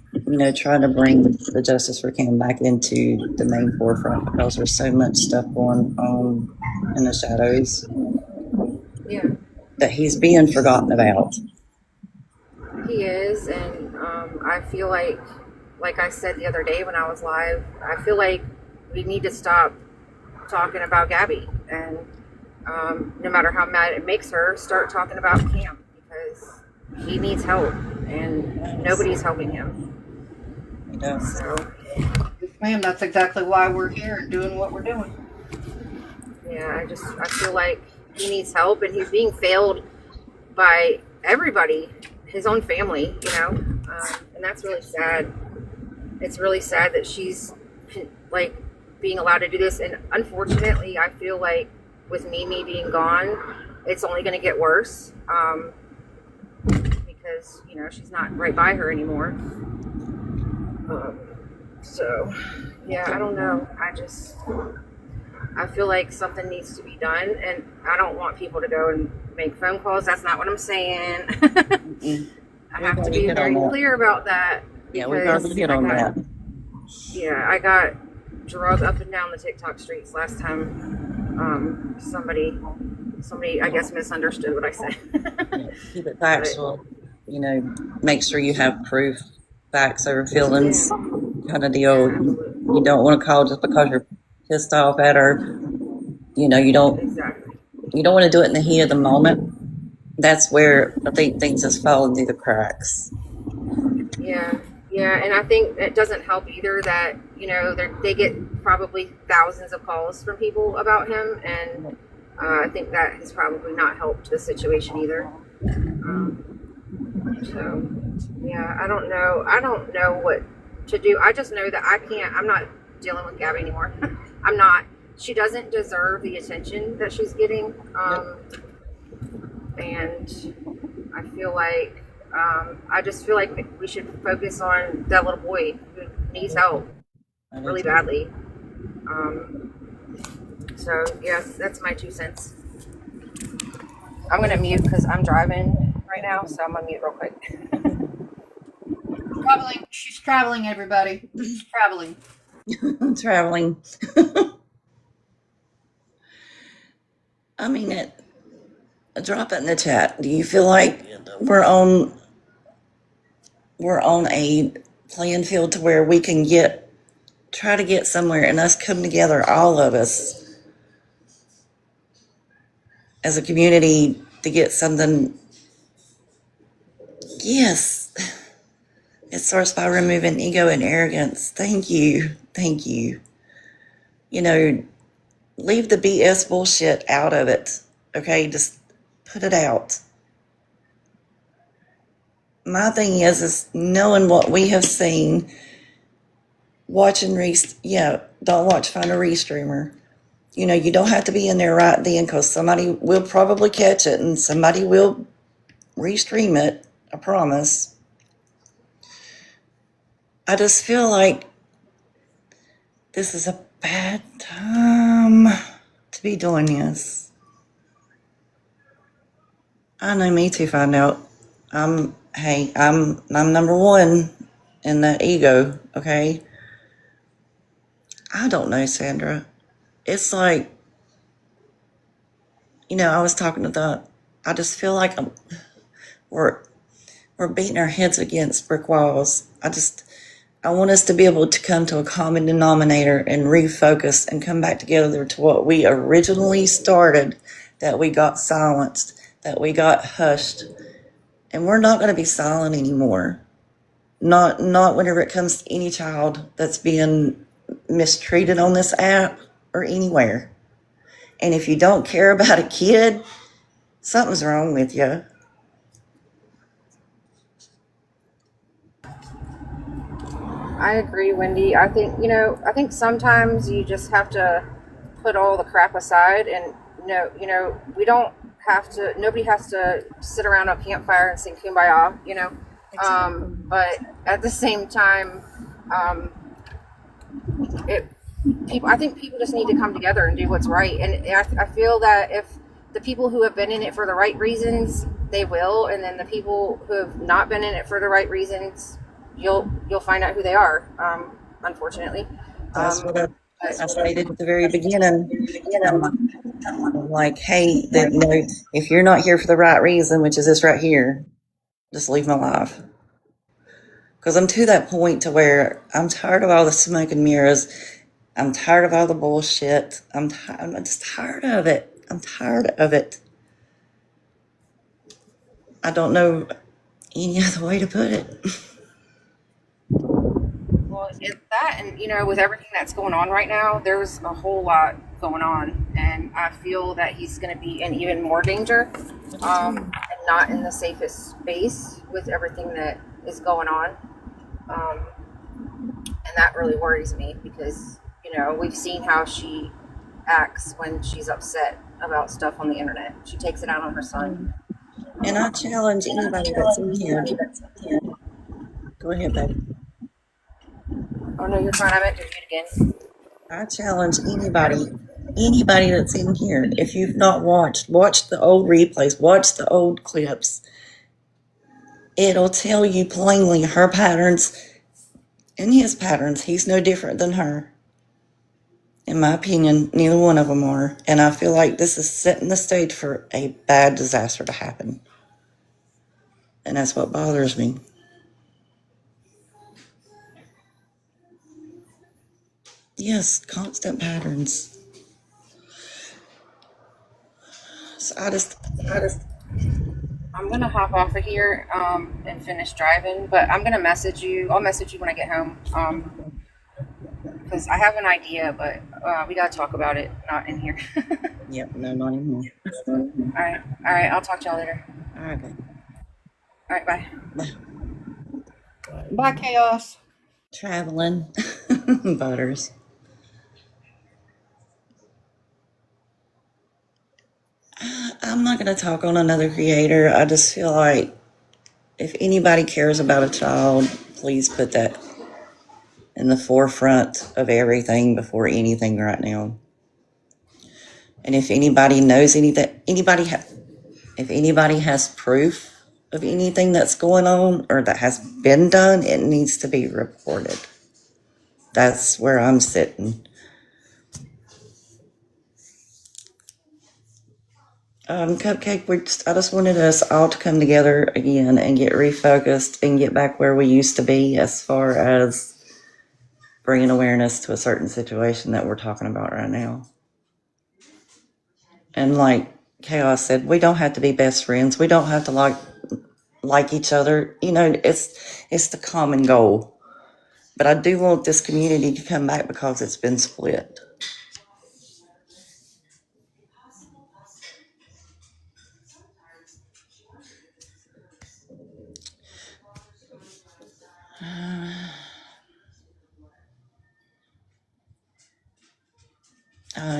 trying to bring the Justice for Kim back into the main forefront, because there's so much stuff going on in the shadows. Yeah. That he's being forgotten about. He is, and I feel like I said the other day when I was live, I feel like we need to stop talking about Gabby, and no matter how mad it makes her, start talking about Cam, because he needs help, and nobody's helping him. He does. So, Ma'am, that's exactly why we're here and doing what we're doing. yeah, I feel like he needs help, and he's being failed by everybody, his own family, and that's really sad. It's really sad that she's like being allowed to do this, and unfortunately, I feel like with Mimi being gone, it's only going to get worse, because she's not right by her anymore. So, yeah, I don't know. I feel like something needs to be done, and I don't want people to go and make phone calls. That's not what I'm saying. I have to be very clear about that. Yeah, we've already hit on that. Yeah, I got drugged up and down the TikTok streets last time. Somebody, I guess, misunderstood what I said. Keep it factual. Make sure you have proof, facts over feelings, kind of deal. You don't want to call just because you're pissed off at her. You don't. Exactly. You don't want to do it in the heat of the moment. That's where I think things just falling through the cracks. Yeah, and I think it doesn't help either that they get probably thousands of calls from people about him, and I think that has probably not helped the situation either. So yeah, I don't know what to do. I just know that I'm not dealing with Gabby anymore. I'm not. She doesn't deserve the attention that she's getting, and I feel like I just feel like we should focus on that little boy who needs help really badly. So yes, that's my 2 cents. I'm gonna mute because I'm driving right now, so I'm gonna mute real quick. She's traveling, everybody. She's traveling. Traveling. I mean, drop it in the chat. Do you feel like we're on a playing field to where we can try to get somewhere, and us come together, all of us as a community, to get something? Yes. It starts by removing ego and arrogance. Thank you. Leave the BS bullshit out of it. Okay, just put it out. My thing is knowing what we have seen, watching don't watch, find a restreamer. You don't have to be in there right then, because somebody will probably catch it and somebody will restream it, I promise. I just feel like this is a bad time to be doing this. I know me to find out. I'm number one in the ego, okay? I don't know, Sandra. It's like, I was talking to I just feel like we're beating our heads against brick walls. I want us to be able to come to a common denominator and refocus and come back together to what we originally started, that we got silenced, that we got hushed. And we're not going to be silent anymore. Not whenever it comes to any child that's being mistreated on this app or anywhere. And if you don't care about a kid, something's wrong with you. I agree, Wendy. I think sometimes you just have to put all the crap aside and we don't have to, nobody has to sit around a campfire and sing kumbaya, but at the same time, I think people just need to come together and do what's right. And I feel that if the people who have been in it for the right reasons, they will. And then the people who have not been in it for the right reasons, you'll find out who they are, unfortunately. That's what I stated at the very beginning. I'm like, hey, if you're not here for the right reason, which is this right here, just leave my life. Because I'm to that point to where I'm tired of all the smoke and mirrors. I'm tired of all the bullshit. I'm just tired of it. I'm tired of it. I don't know any other way to put it. Well, it's that, and with everything that's going on right now, there's a whole lot going on, and I feel that he's going to be in even more danger, and not in the safest space with everything that is going on, and that really worries me because we've seen how she acts when she's upset about stuff on the internet. She takes it out on her son. And I challenge anybody that's in here. Go ahead, baby. Oh no, you're fine. I meant to read again. I challenge anybody that's in here. If you've not watch the old replays, watch the old clips. It'll tell you plainly her patterns and his patterns. He's no different than her. In my opinion, neither one of them are. And I feel like this is setting the stage for a bad disaster to happen. And that's what bothers me. Yes, constant patterns. So I'm gonna hop off of here and finish driving, but I'm gonna message you. I'll message you when I get home because I have an idea, but we gotta talk about it, not in here. Yep, no, not anymore. All right. I'll talk to y'all later. All right, babe. All right, bye. Bye, Chaos. Traveling. Butters. I'm not going to talk on another creator. I just feel like if anybody cares about a child, please put that in the forefront of everything before anything right now. And if anybody knows anything, if anybody has proof of anything that's going on or that has been done, it needs to be reported. That's where I'm sitting. Cupcake, I just wanted us all to come together again and get refocused and get back where we used to be as far as bringing awareness to a certain situation that we're talking about right now. And like Chaos said, we don't have to be best friends. We don't have to like each other. It's the common goal. But I do want this community to come back because it's been split.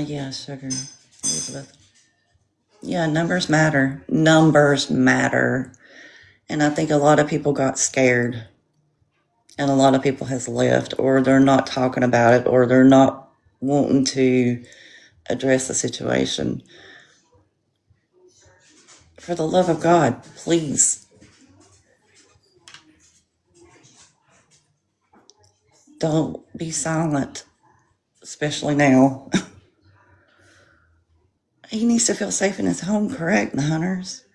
Yeah, sugar. Elizabeth. Yeah, numbers matter. Numbers matter. And I think a lot of people got scared. And a lot of people has left, or they're not talking about it, or they're not wanting to address the situation. For the love of God, please. Don't be silent, especially now. He needs to feel safe in his home, correct, the Hunters?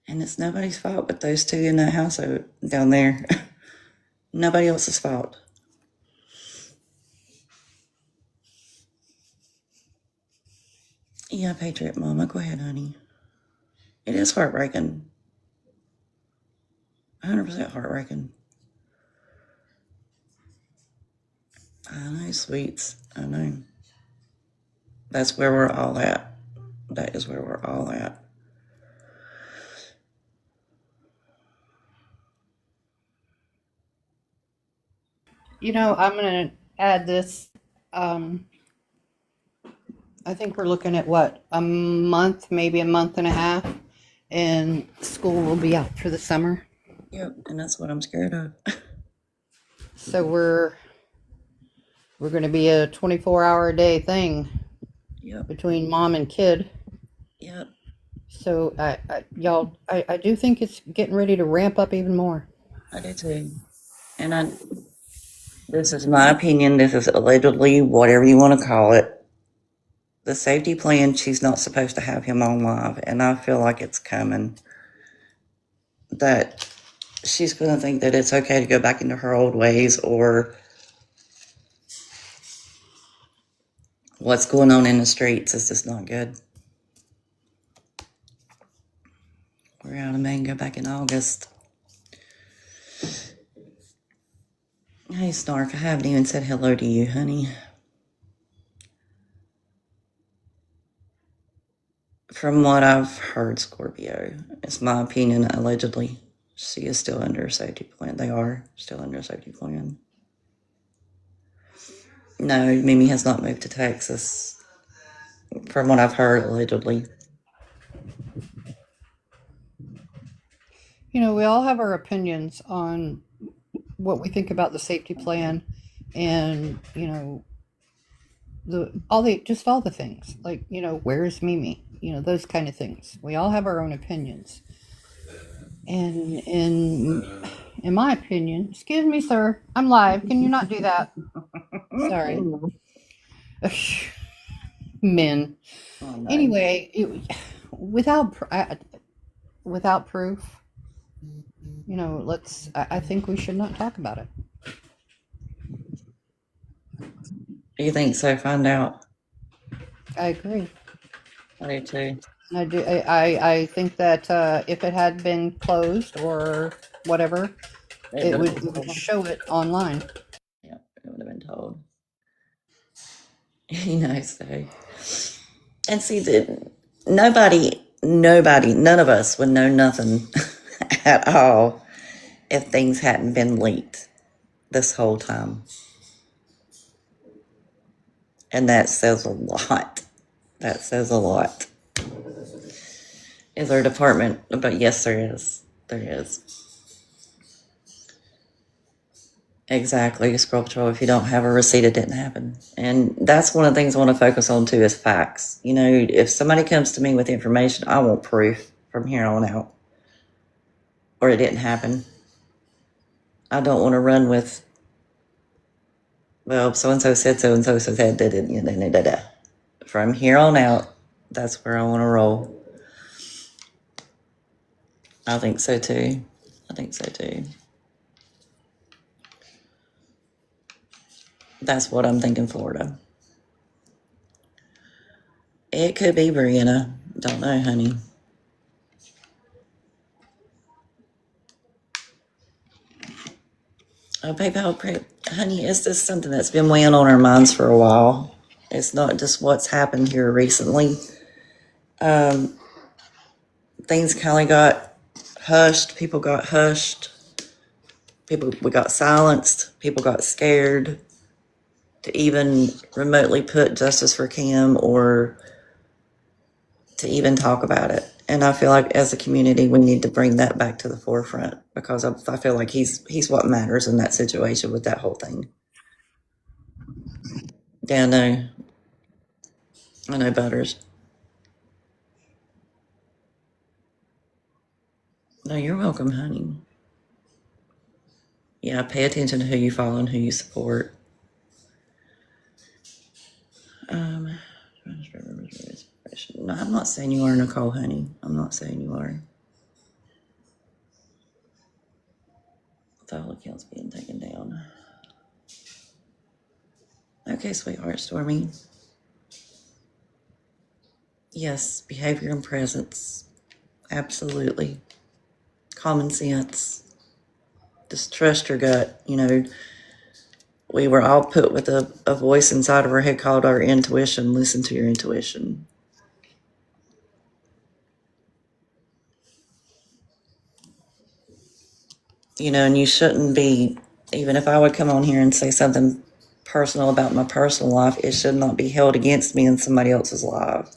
And it's nobody's fault but those two in that house down there. Nobody else's fault. Yeah, Patriot Mama, go ahead, honey. It is heartbreaking. 100% heartbreaking. I know, sweets. I know. That's where we're all at. That is where we're all at. You know, I'm going to add this. I think we're looking at what, a month, maybe a month and a half, and school will be out for the summer. Yep, and that's what I'm scared of. So we're going to be a 24-hour a day thing. Yep. Between mom and kid. Yep. So I do think it's getting ready to ramp up even more. I do too. And this is my opinion. This is allegedly whatever you want to call it. The safety plan, she's not supposed to have him on live, and I feel like it's coming. That she's going to think that it's okay to go back into her old ways, or what's going on in the streets is just not good. We're out of Maine, go back in August. Hey, Snark, I haven't even said hello to you, honey. From what I've heard, Scorpio, it's my opinion, allegedly, she is still under a safety plan. They are still under a safety plan. No, Mimi has not moved to Texas. From what I've heard, allegedly. You know, we all have our opinions on what we think about the safety plan, and you know, all the things, like, you know, where's Mimi, you know, those kind of things. We all have our own opinions, and in my opinion, excuse me, sir, I'm live, can you not do that? Sorry. Men. Oh, no. Anyway, without proof, you know, I think we should not talk about it. Do you think so? Find out. I agree. I do too. I think that if it had been closed or whatever, it would show it online. Yep, it would have been told. You know, so. And see, nobody, none of us would know nothing at all if things hadn't been leaked this whole time. And that says a lot. That says a lot. Is our department, but yes, there is. There is. Exactly, Scroll Patrol. If you don't have a receipt, it didn't happen. And that's one of the things I want to focus on too, is facts. You know, if somebody comes to me with information, I want proof from here on out. Or it didn't happen. I don't want to run with, well, so-and-so said so-and-so said da-da-da-da-da. From here on out, that's where I want to roll. I think so too. I think so too. That's what I'm thinking, Florida. It could be Brianna. Don't know, honey. Oh, PayPal, honey, it's just something that's been weighing on our minds for a while. It's not just what's happened here recently. Things kind of got hushed. People got hushed. We got silenced. People got scared to even remotely put justice for Cam or to even talk about it. And I feel like as a community, we need to bring that back to the forefront, because I feel like he's what matters in that situation with that whole thing. Yeah, I know Butters. No, you're welcome, honey. Yeah, pay attention to who you follow and who you support. No, I'm not saying you are, Nicole, honey. I'm not saying you are. File accounts being taken down. Okay, sweetheart, Stormy. Yes, behavior and presence. Absolutely. Common sense. Just trust your gut. We were all put with a voice inside of our head called our intuition. Listen to your intuition. And you shouldn't be, even if I would come on here and say something personal about my personal life, it should not be held against me in somebody else's life.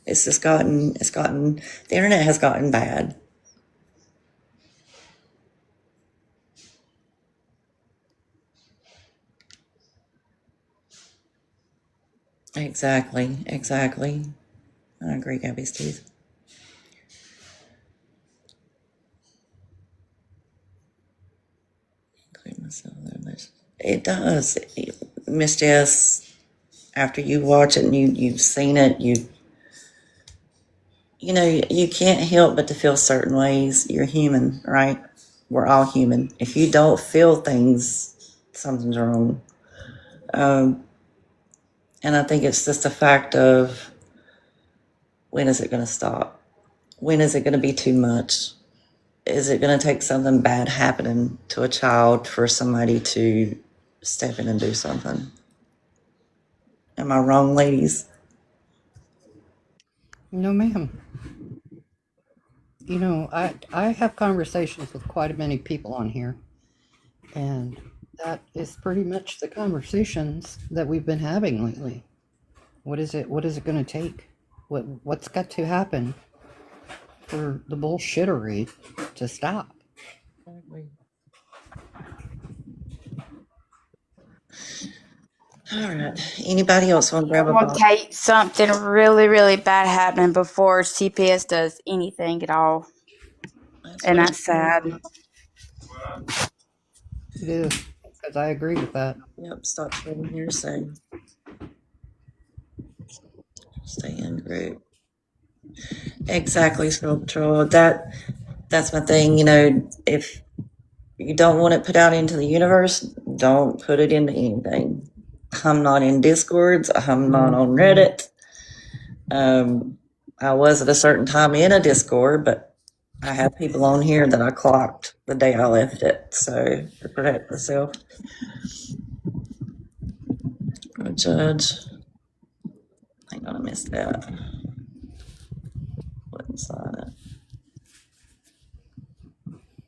The internet has gotten bad. Exactly. I agree, Gabby Steve. Include myself in this. It does. Miss Jess, after you watch it and you've seen it, you can't help but to feel certain ways. You're human, right? We're all human. If you don't feel things, something's wrong. And I think it's just a fact of, when is it going to stop? When is it going to be too much? Is it going to take something bad happening to a child for somebody to step in and do something? Am I wrong, ladies? No, ma'am. I have conversations with quite a many people on here, and that is pretty much the conversations that we've been having lately. What is it going to take? What's got to happen for the bullshittery to stop? All right. Anybody else want to grab a Will box? take something really, really bad happen before CPS does anything at all. That's sad. It is, because I agree with that. Yep, stop spreading hearsay. Stay in group. Exactly, Sculptural. That's my thing. If you don't want it put out into the universe, don't put it into anything. I'm not in Discords. I'm not on Reddit. I was at a certain time in a Discord, but I have people on here that I clocked the day I left it. So to protect myself. A judge. Hang on, I missed that. Wouldn't sign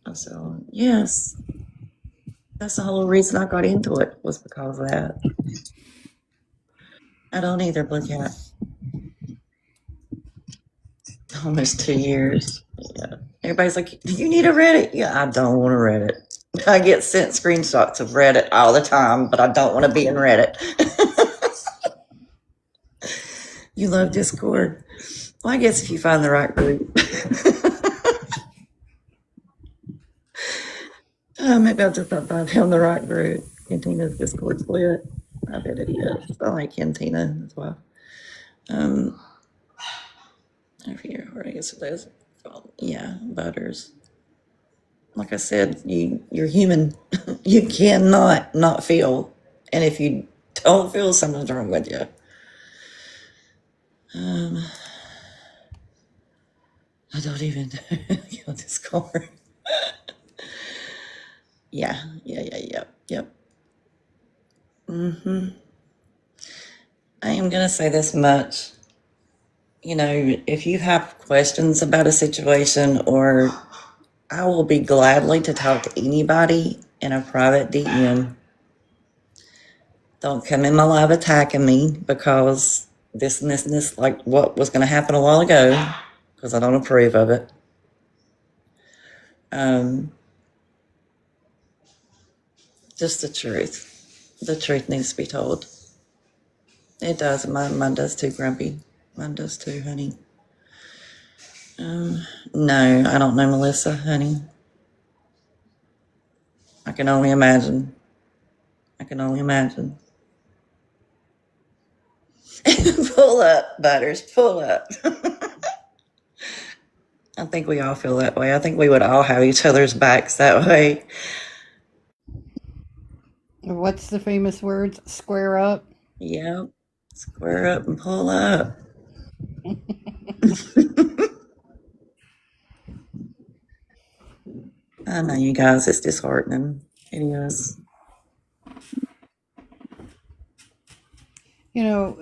it. So yes, that's the whole reason I got into it, was because of that. I don't either, Blue Cat. Almost 2 years. Yeah. Everybody's like, do you need a Reddit? Yeah, I don't want a Reddit. I get sent screenshots of Reddit all the time, but I don't want to be in Reddit. You love Discord. Well, I guess if you find the right group. Maybe I'll just not find him the right group. Kentina's Discord split. I bet it is. I like Kentina as well. Over here, where I guess it is. Yeah, Butters. Like I said, you're human. You cannot not feel. And if you don't feel, something's wrong with you. I don't even know Discord. Yeah. Yep. I am going to say this much. If you have questions about a situation, or I will be gladly to talk to anybody in a private DM. Don't come in my live attacking me because this and this and this, like what was going to happen a while ago, because I don't approve of it. Just the truth. The truth needs to be told. It does. Mine does too, Grumpy. Mine does too, honey. No, I don't know Melissa, honey. I can only imagine. Pull up, Butters, pull up. I think we all feel that way. I think we would all have each other's backs that way. What's the famous words? Square up? Yep. Square up and pull up. I know, you guys, it's disheartening. It is. You know,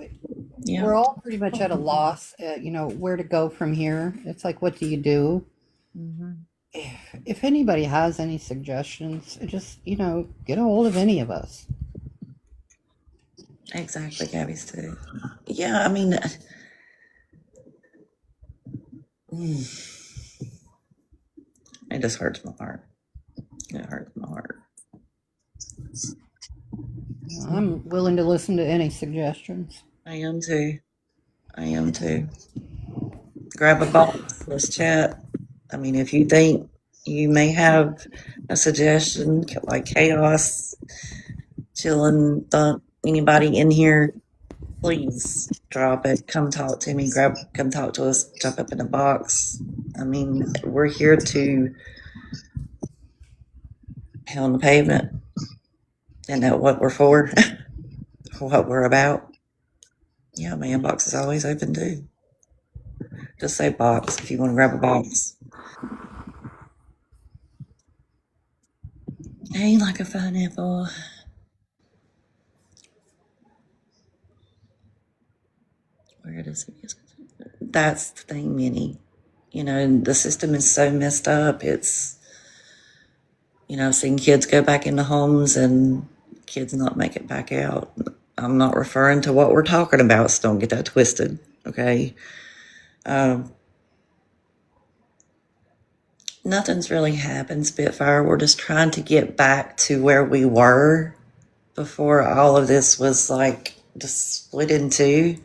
Yeah. we're all pretty much at a loss, where to go from here. It's like, what do you do? If anybody has any suggestions, just, get a hold of any of us. Exactly, Gabby's too. Yeah, I mean, it just hurts my heart. It hurts my heart. I'm willing to listen to any suggestions. I am too. I am too. Grab a box. Let's chat. I mean, if you think you may have a suggestion like chaos, chilling, thump, anybody in here, please drop it. Come talk to me. Come talk to us. Jump up in a box. I mean, we're here to pound the pavement. Isn't that what we're for? What we're about? Yeah, my inbox is always open too. Just say box if you want to grab a box. Ain't like a pineapple. Where does it? That's the thing, Minnie. The system is so messed up. It's, seeing kids go back into homes and kids not make it back out. I'm not referring to what we're talking about, so don't get that twisted, okay? Nothing's really happened, Spitfire. We're just trying to get back to where we were before all of this was like just split in two.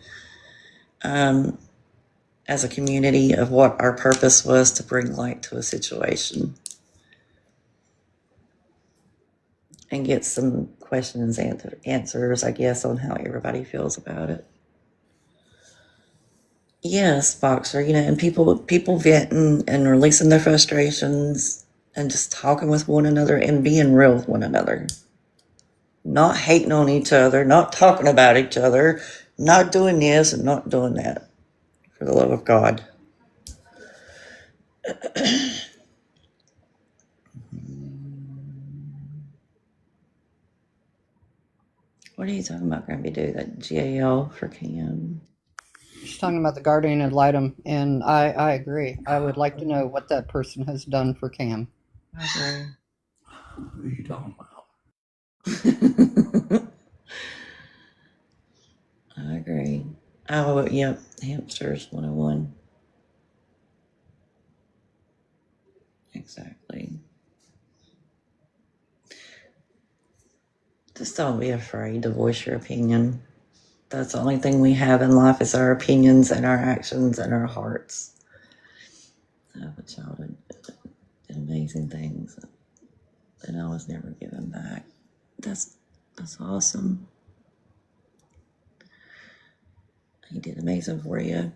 As a community, of what our purpose was to bring light to a situation and get some questions answers, I guess, on how everybody feels about it. Yes, Boxer, and people venting and releasing their frustrations and just talking with one another and being real with one another. Not hating on each other, not talking about each other, not doing this and not doing that. For the love of God. What are you talking about, Grammy? Do that GAL for Cam? She's talking about the guardian ad litem, and I agree. I would like to know what that person has done for Cam. I agree. What are you talking about? I agree. Oh, yep. Hamsters 101. Exactly. Just don't be afraid to voice your opinion. That's the only thing we have in life is our opinions and our actions and our hearts. I have a child that did amazing things that I was never given back. That's awesome. He did amazing for you.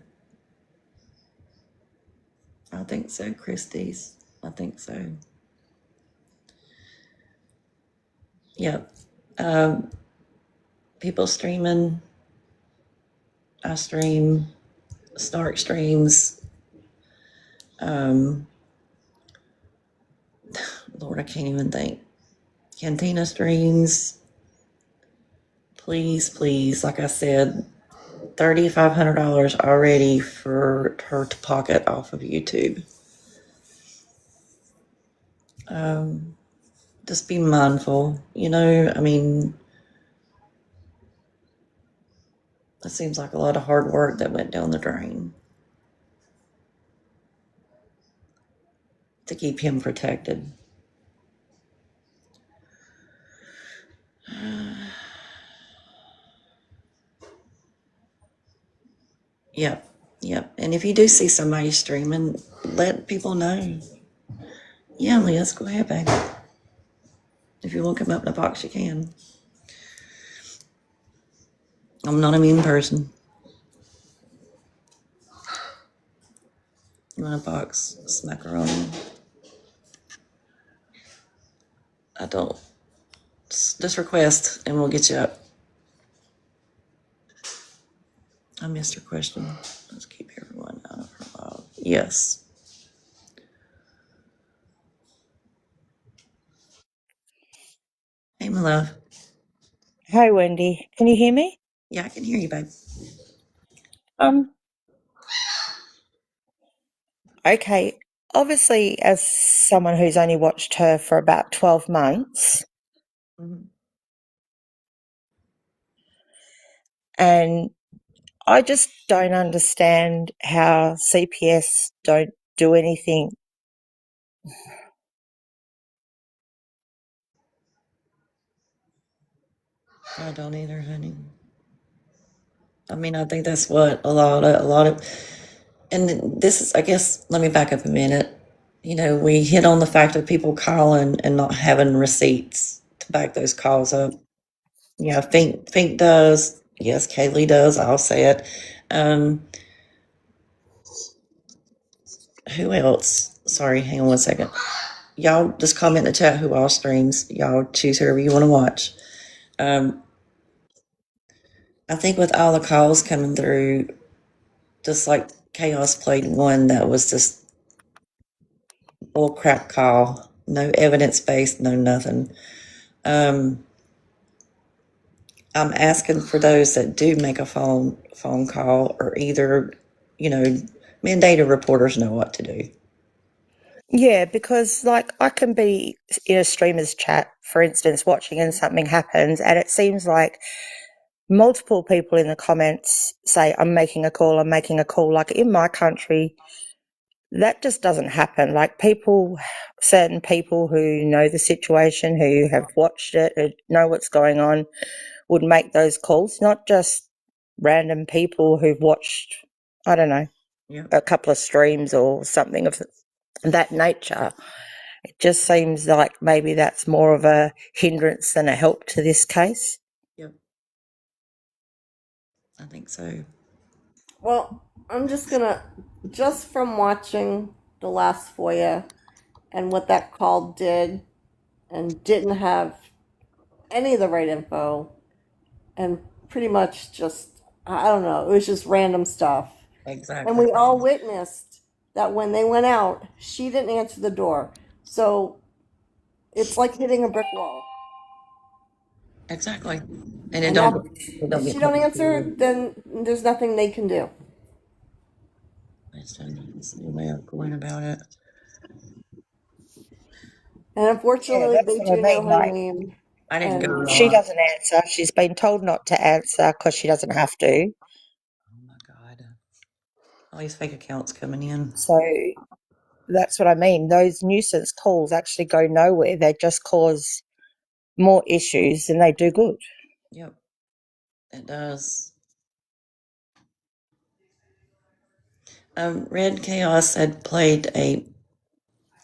I think so, Christie's. I think so. Yep. People streaming. I stream. Stark streams. Lord, I can't even think. Cantina streams. Please, like I said, $3,500 already for her to pocket off of YouTube. Just be mindful. I mean, it seems like a lot of hard work that went down the drain to keep him protected. Yep. And if you do see somebody streaming, let people know. Yeah, Liz, go ahead, baby. If you want to come up in the box, you can. I'm not a mean person. You want a box? Macaroni. I don't. Just request and we'll get you up. I missed her question. Let's keep everyone out of her love. Yes. Hey, my love. Hi, Wendy. Can you hear me? Yeah, I can hear you, babe. Okay. Obviously, as someone who's only watched her for about 12 months, and I just don't understand how CPS don't do anything. I don't either, honey. I mean, I think that's what a lot of, and this is, I guess, let me back up a minute. You know, we hit on the fact of people calling and not having receipts to back those calls up. Yeah, Fink does. Yes, Kaylee does. I'll say it. Who else? Sorry, hang on one second. Y'all just comment in the chat who all streams. Y'all choose whoever you want to watch. I think with all the calls coming through, just like Chaos played one that was just bullcrap call, no evidence based, no nothing. I'm asking for those that do make a phone call, or either, you know, mandated reporters know what to do. Yeah, because like I can be in a streamer's chat, for instance, watching and something happens, and it seems like multiple people in the comments say, I'm making a call. Like in my country, that just doesn't happen. Like certain people who know the situation, who have watched it, who know what's going on, would make those calls, not just random people who've watched, I don't know, a couple of streams or something of that nature. It just seems like maybe that's more of a hindrance than a help to this case. Yep. I think so. Well, I'm just from watching the last FOIA and what that call did and didn't have any of the right info and pretty much just, I don't know, it was just random stuff. Exactly. And we all witnessed that when they went out, she didn't answer the door. So it's like hitting a brick wall. Exactly. And if she don't answer, then there's nothing they can do. That's the way of going about it. And unfortunately, they do know her name. I didn't go. She doesn't answer. She's been told not to answer because she doesn't have to. Oh my God. All these fake accounts coming in. So that's what I mean. Those nuisance calls actually go nowhere. They just cause more issues than they do good. Yep, it does. Red Chaos had played a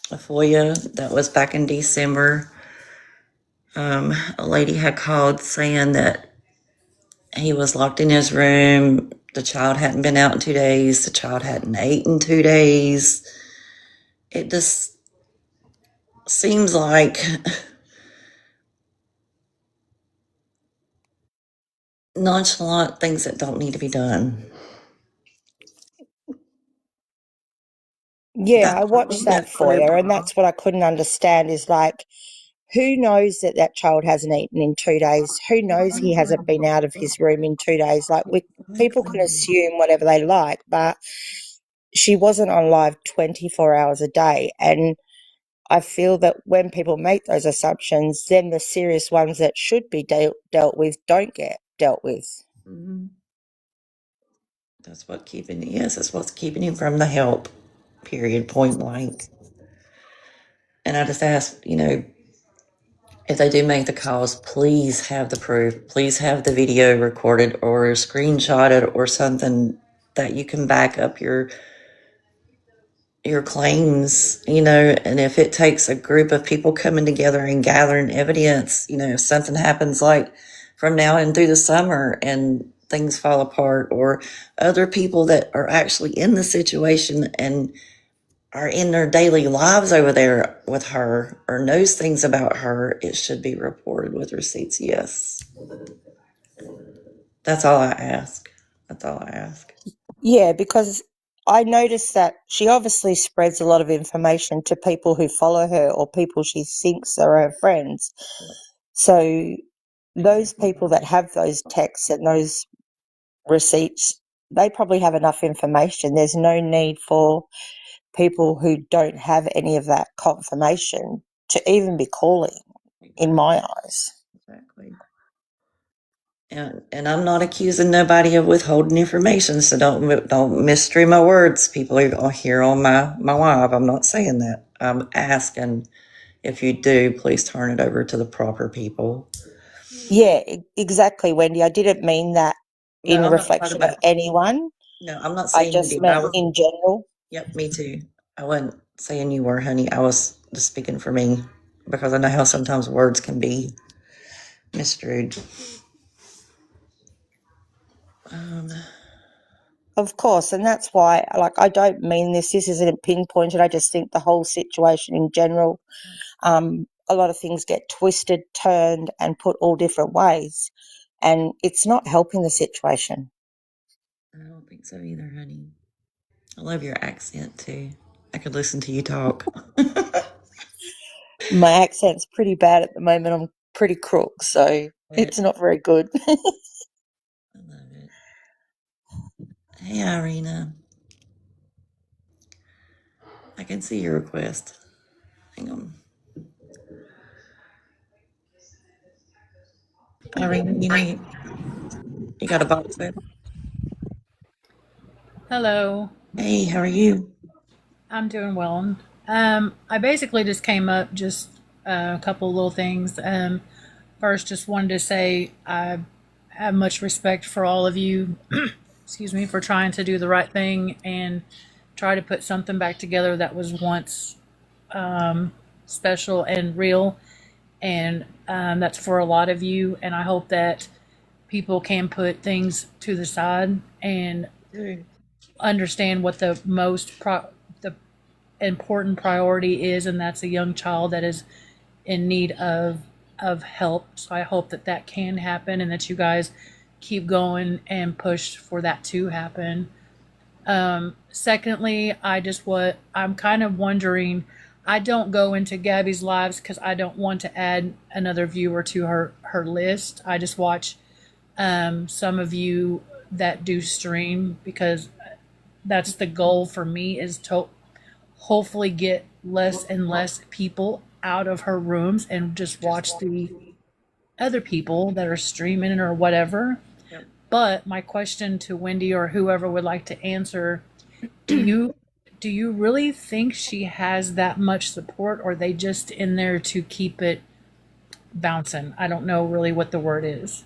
FOIA that was back in December. A lady had called saying that he was locked in his room. The child hadn't been out in 2 days. The child hadn't ate in 2 days. It just seems like nonchalant things that don't need to be done. Yeah, I watched that FOIA, and that's what I couldn't understand is like, who knows that that child hasn't eaten in 2 days? Who knows he hasn't been out of his room in 2 days? Like, people can assume whatever they like, but she wasn't on live 24 hours a day. And I feel that when people make those assumptions, then the serious ones that should be dealt with don't get dealt with. Mm-hmm. That's what's keeping him from the help, period, point blank. And I just ask, you know, if they do make the calls, please have the proof. Please have the video recorded or screenshotted or something that you can back up your claims, you know. And if it takes a group of people coming together and gathering evidence, you know, if something happens like from now and through the summer and things fall apart, or other people that are actually in the situation and are in their daily lives over there with her or knows things about her, it should be reported with receipts. Yes. That's all I ask. That's all I ask. Yeah, because I noticed that she obviously spreads a lot of information to people who follow her or people she thinks are her friends. So those people that have those texts and those receipts, they probably have enough information. There's no need for people who don't have any of that confirmation to even be calling, in my eyes. Exactly. And I'm not accusing nobody of withholding information, so don't mystery my words. People are here on my live. I'm not saying that. I'm asking if you do, please turn it over to the proper people. Yeah, exactly, Wendy. I didn't mean that No, in I'm not talking reflection of about. anyone. No, I'm not I saying you just did. I meant was. in general. Yep, me too. I wasn't saying you were, honey. I was just speaking for me because I know how sometimes words can be misconstrued. Um, Of course, and that's why, like, I don't mean this. This isn't pinpointed. I just think the whole situation in general, a lot of things get twisted, turned, and put all different ways, and it's not helping the situation. I don't think so either, honey. I love your accent too. I could listen to you talk. My accent's pretty bad at the moment. I'm pretty crook, so it's not very good. I love it. Hey, Irina. I can see your request. Hang on. Irina, you got a box there? Hello. Hey, how are you? I'm doing well. I basically just came up just a couple little things. First, just wanted to say I have much respect for all of you. Excuse me, for trying to do the right thing and try to put something back together that was once special and real. And that's for a lot of you. And I hope that people can put things to the side and understand what the the important priority is, and that's a young child that is in need of help. So I hope that that can happen, and that you guys keep going and push for that to happen. Secondly, I'm kind of wondering. I don't go into Gabby's lives because I don't want to add another viewer to her list. I just watch some of you that do stream because that's the goal for me, is to hopefully get less and less people out of her rooms and just watch the other people that are streaming or whatever. Yep. But my question to Wendy or whoever would like to answer, do you really think she has that much support, or are they just in there to keep it bouncing? I don't know really what the word is.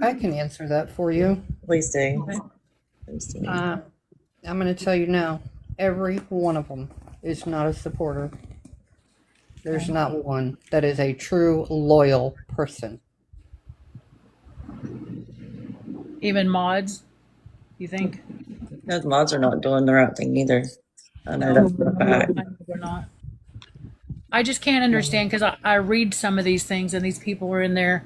I can answer that for you. Please do. Okay. Please do. I'm going to tell you now, every one of them is not a supporter. There's not one that is a true loyal person. Even mods, you think? Those mods are not doing the right thing either. I know No, that's for a fact. I know they're not. I just can't understand because I read some of these things and these people are in there.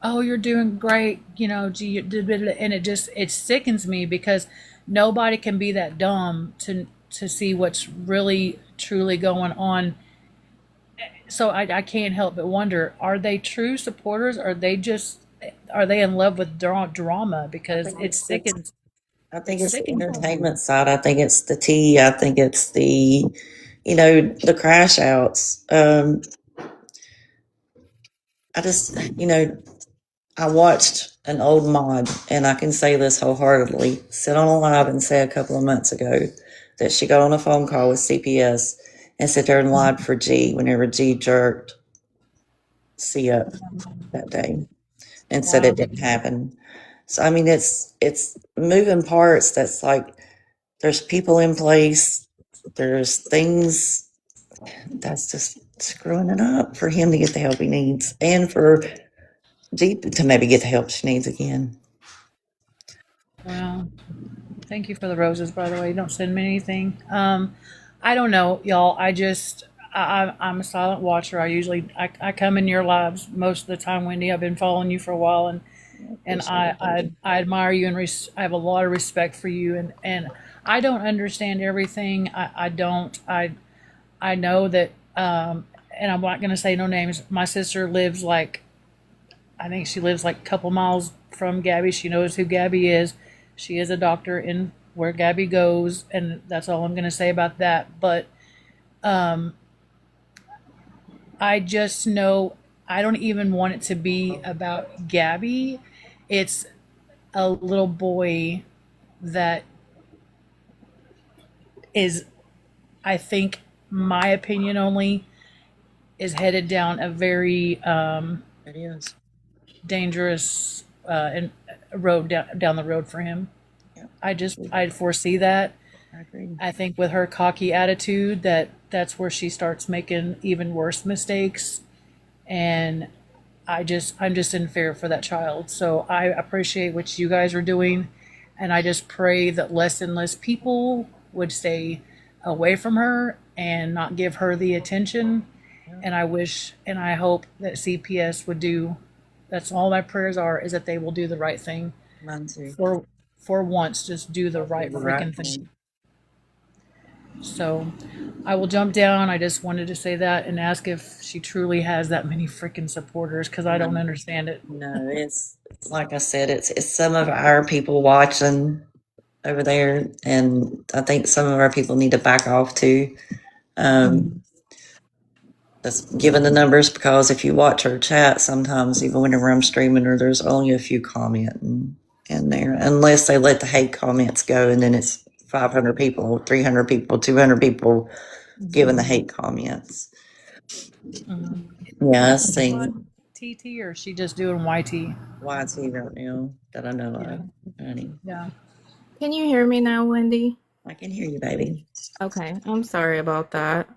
Oh, you're doing great, you know. And it sickens me because nobody can be that dumb to see what's really truly going on. So I can't help but wonder: are they true supporters? Or are they in love with drama? Because it sickens. I think It it's the sickens me. entertainment side. I think it's the tea. I think it's the crash outs. I just, I watched an old mod, and I can say this wholeheartedly, sit on a live and say a couple of months ago that she got on a phone call with CPS and sit there and lied for G whenever G jerked C up that day and said Wow. it didn't happen. So I mean, it's moving parts. That's like there's people in place. There's things that's just screwing it up for him to get the help he needs, and for G to maybe get the help she needs again. Wow. Thank you for the roses, by the way. Don't send me anything. I don't know, y'all. I'm a silent watcher. I come in your lives most of the time, Wendy. I've been following you for a while, and I admire you, and I have a lot of respect for you, and I don't understand everything. I don't. I know that, and I'm not going to say no names. My sister lives like, I think she lives like a couple miles from Gabby. She knows who Gabby is. She is a doctor in where Gabby goes, and that's all I'm going to say about that. But I just know I don't even want it to be about Gabby. It's a little boy that is, I think, my opinion only, is headed down a very It is. dangerous and road down the road for him. Yep. I foresee that. I agree. I think with her cocky attitude that's where she starts making even worse mistakes, and I'm just in fear for that child. So I appreciate what you guys are doing, and I just pray that less and less people would stay away from her and not give her the attention. And I wish and I hope that CPS would do. That's all my prayers are, is that they will do the right thing. Mine too. For once, just do the right freaking thing. So I will jump down. I just wanted to say that and ask if she truly has that many freaking supporters, because I don't understand it. No, it's like I said, it's some of our people watching over there, and I think some of our people need to back off too. That's given the numbers, because if you watch our chat, sometimes even whenever I'm streaming her, there's only a few commenting in there, unless they let the hate comments go, and then it's 500 people, 300 people, 200 people giving the hate comments. Yeah, I seen TT, or is she just doing YT? YT right now that I know of, honey. Yeah. Can you hear me now, Wendy? I can hear you, baby. Okay, I'm sorry about that.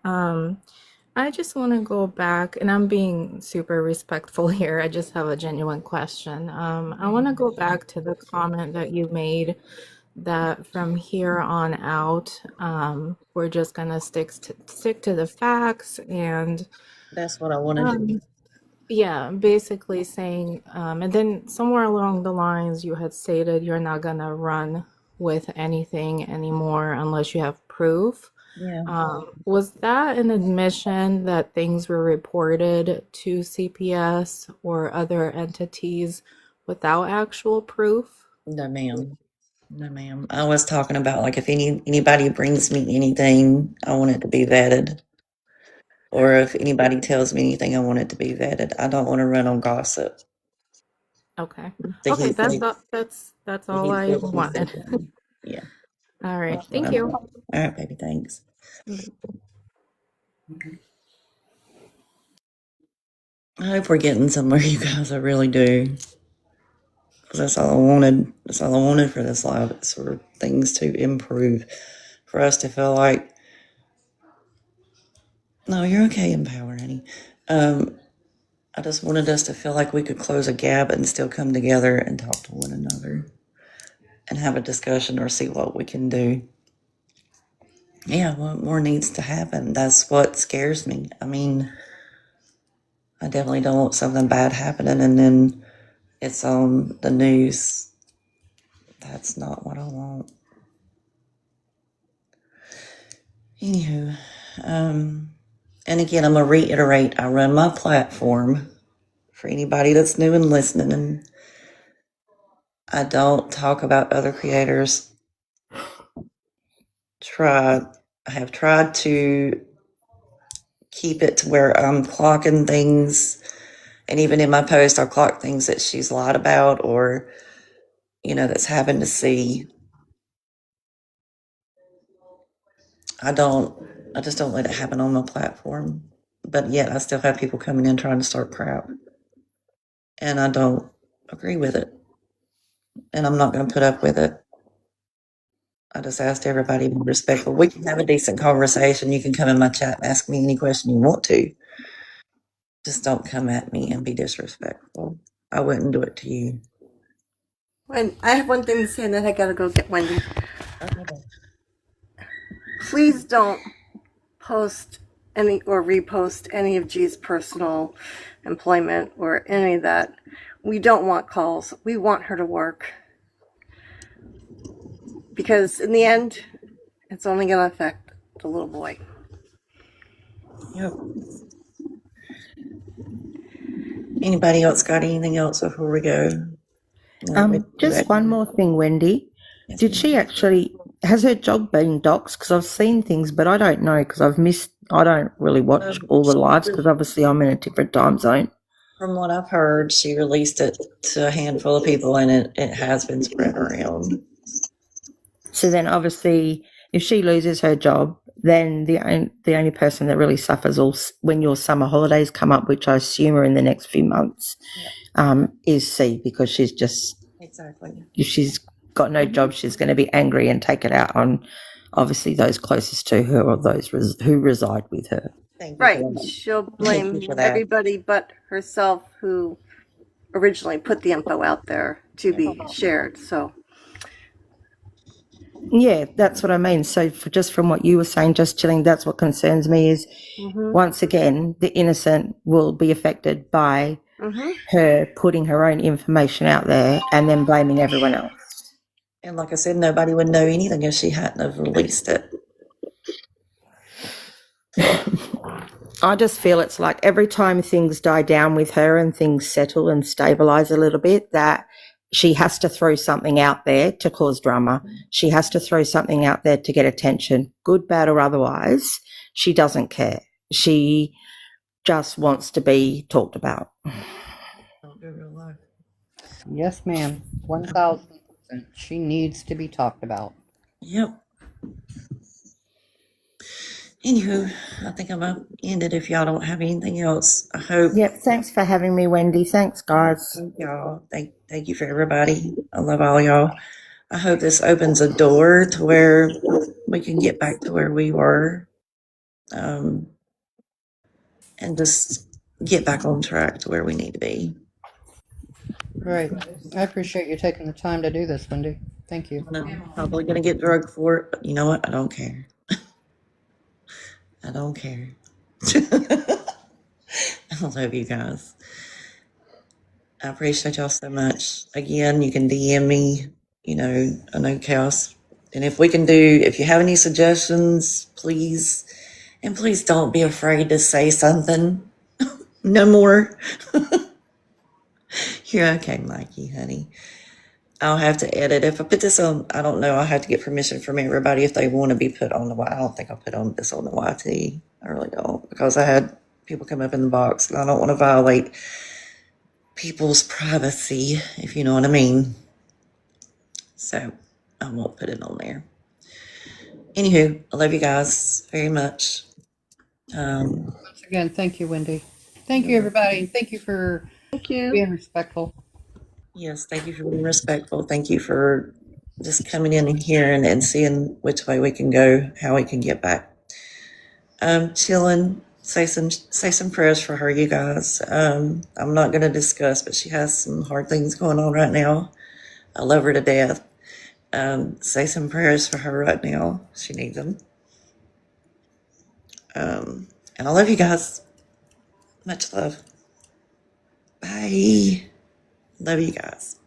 I just want to go back, and I'm being super respectful here. I just have a genuine question. I want to go back to the comment that you made that from here on out, we're just gonna stick to the facts, and That's what I wanted to do. yeah, basically saying, and then somewhere along the lines you had stated you're not gonna run with anything anymore unless you have proof. Yeah. Was that an admission that things were reported to CPS or other entities without actual proof? No, ma'am. No, ma'am. I was talking about, like, if anybody brings me anything, I want it to be vetted. Or if anybody tells me anything, I want it to be vetted. I don't want to run on gossip. Okay. The Okay, he said- that's the all he I said, he wanted. said. Yeah. All right. That's what Thank I you. want. All right, baby. Thanks. I hope we're getting somewhere, you guys. I really do. Because that's all I wanted. That's all I wanted for this live. It's for things to improve. For us to feel like, no, you're okay, Empower, honey. I just wanted us to feel like we could close a gap and still come together and talk to one another and have a discussion or see what we can do. Yeah, what more needs to happen? That's what scares me. I mean, I definitely don't want something bad happening and then it's on the news. That's not what I want. Anywho, and again, I'm going to reiterate, I run my platform for anybody that's new and listening, and I don't talk about other creators. I have tried to keep it to where I'm clocking things, and even in my post, I'll clock things that she's lied about or, that's happened to see. I just don't let it happen on my platform. But yet I still have people coming in trying to start crap. And I don't agree with it. And I'm not going to put up with it. I just asked everybody to be respectful. We can have a decent conversation. You can come in my chat and ask me any question you want to. Just don't come at me and be disrespectful. I wouldn't do it to you. And I have one thing to say, and then I gotta go get Wendy. Okay. Please don't post any or repost any of G's personal employment or any of that. We don't want calls. We want her to work. Because in the end, it's only going to affect the little boy. Yep. Anybody else got anything else before we go? Just one more thing, Wendy. Yes, Did ma'am. she actually, has her job been doxed? Because I've seen things, but I don't know because I don't really watch all the lives because obviously I'm in a different time zone. From what I've heard, she released it to a handful of people, and it has been spread around. So then obviously if she loses her job, then the only person that really suffers when your summer holidays come up, which I assume are in the next few months, is C, because she's just, Exactly. if she's got no job, she's going to be angry and take it out on obviously those closest to her or those who reside with her. Right. She'll blame everybody but herself who originally put the info out there to be shared. So yeah, that's what I mean. So just from what you were saying, just chilling, that's what concerns me is once again, the innocent will be affected by her putting her own information out there and then blaming everyone else. And like I said, nobody would know anything if she hadn't have released it. I just feel it's like every time things die down with her and things settle and stabilize a little bit, that she has to throw something out there to cause drama. She has to throw something out there to get attention, good, bad, or otherwise. She doesn't care. She just wants to be talked about. Yes, ma'am. 1,000%. She needs to be talked about. Yep. Anywho, I think I'm going to end it if y'all don't have anything else. I hope. Yep. Thanks for having me, Wendy. Thanks, guys. Thank y'all. Thank you for everybody. I love all y'all. I hope this opens a door to where we can get back to where we were, and just get back on track to where we need to be. Right. I appreciate you taking the time to do this, Wendy. Thank you. I'm probably going to get drugged for it, but you know what? I don't care. I don't care. I love you guys. I appreciate y'all so much. Again, you can DM me, I know Chaos. And if you have any suggestions, please don't be afraid to say something. No more. You're okay, Mikey, honey. I'll have to edit. If I put this on, I don't know, I'll have to get permission from everybody if they want to be put on I don't think I'll put this on the YT. I really don't, because I had people come up in the box and I don't want to violate people's privacy, if you know what I mean. So I won't put it on there. Anywho, I love you guys very much. Once again, thank you, Wendy. Thank you, everybody. Thank you for being respectful. Yes, thank you for being respectful. Thank you for just coming in and hearing and seeing which way we can go, how we can get back. Chilling, say some prayers for her, you guys. I'm not going to discuss, but she has some hard things going on right now. I love her to death. Say some prayers for her right now. She needs them. And I love you guys. Much love. Bye. Love you guys.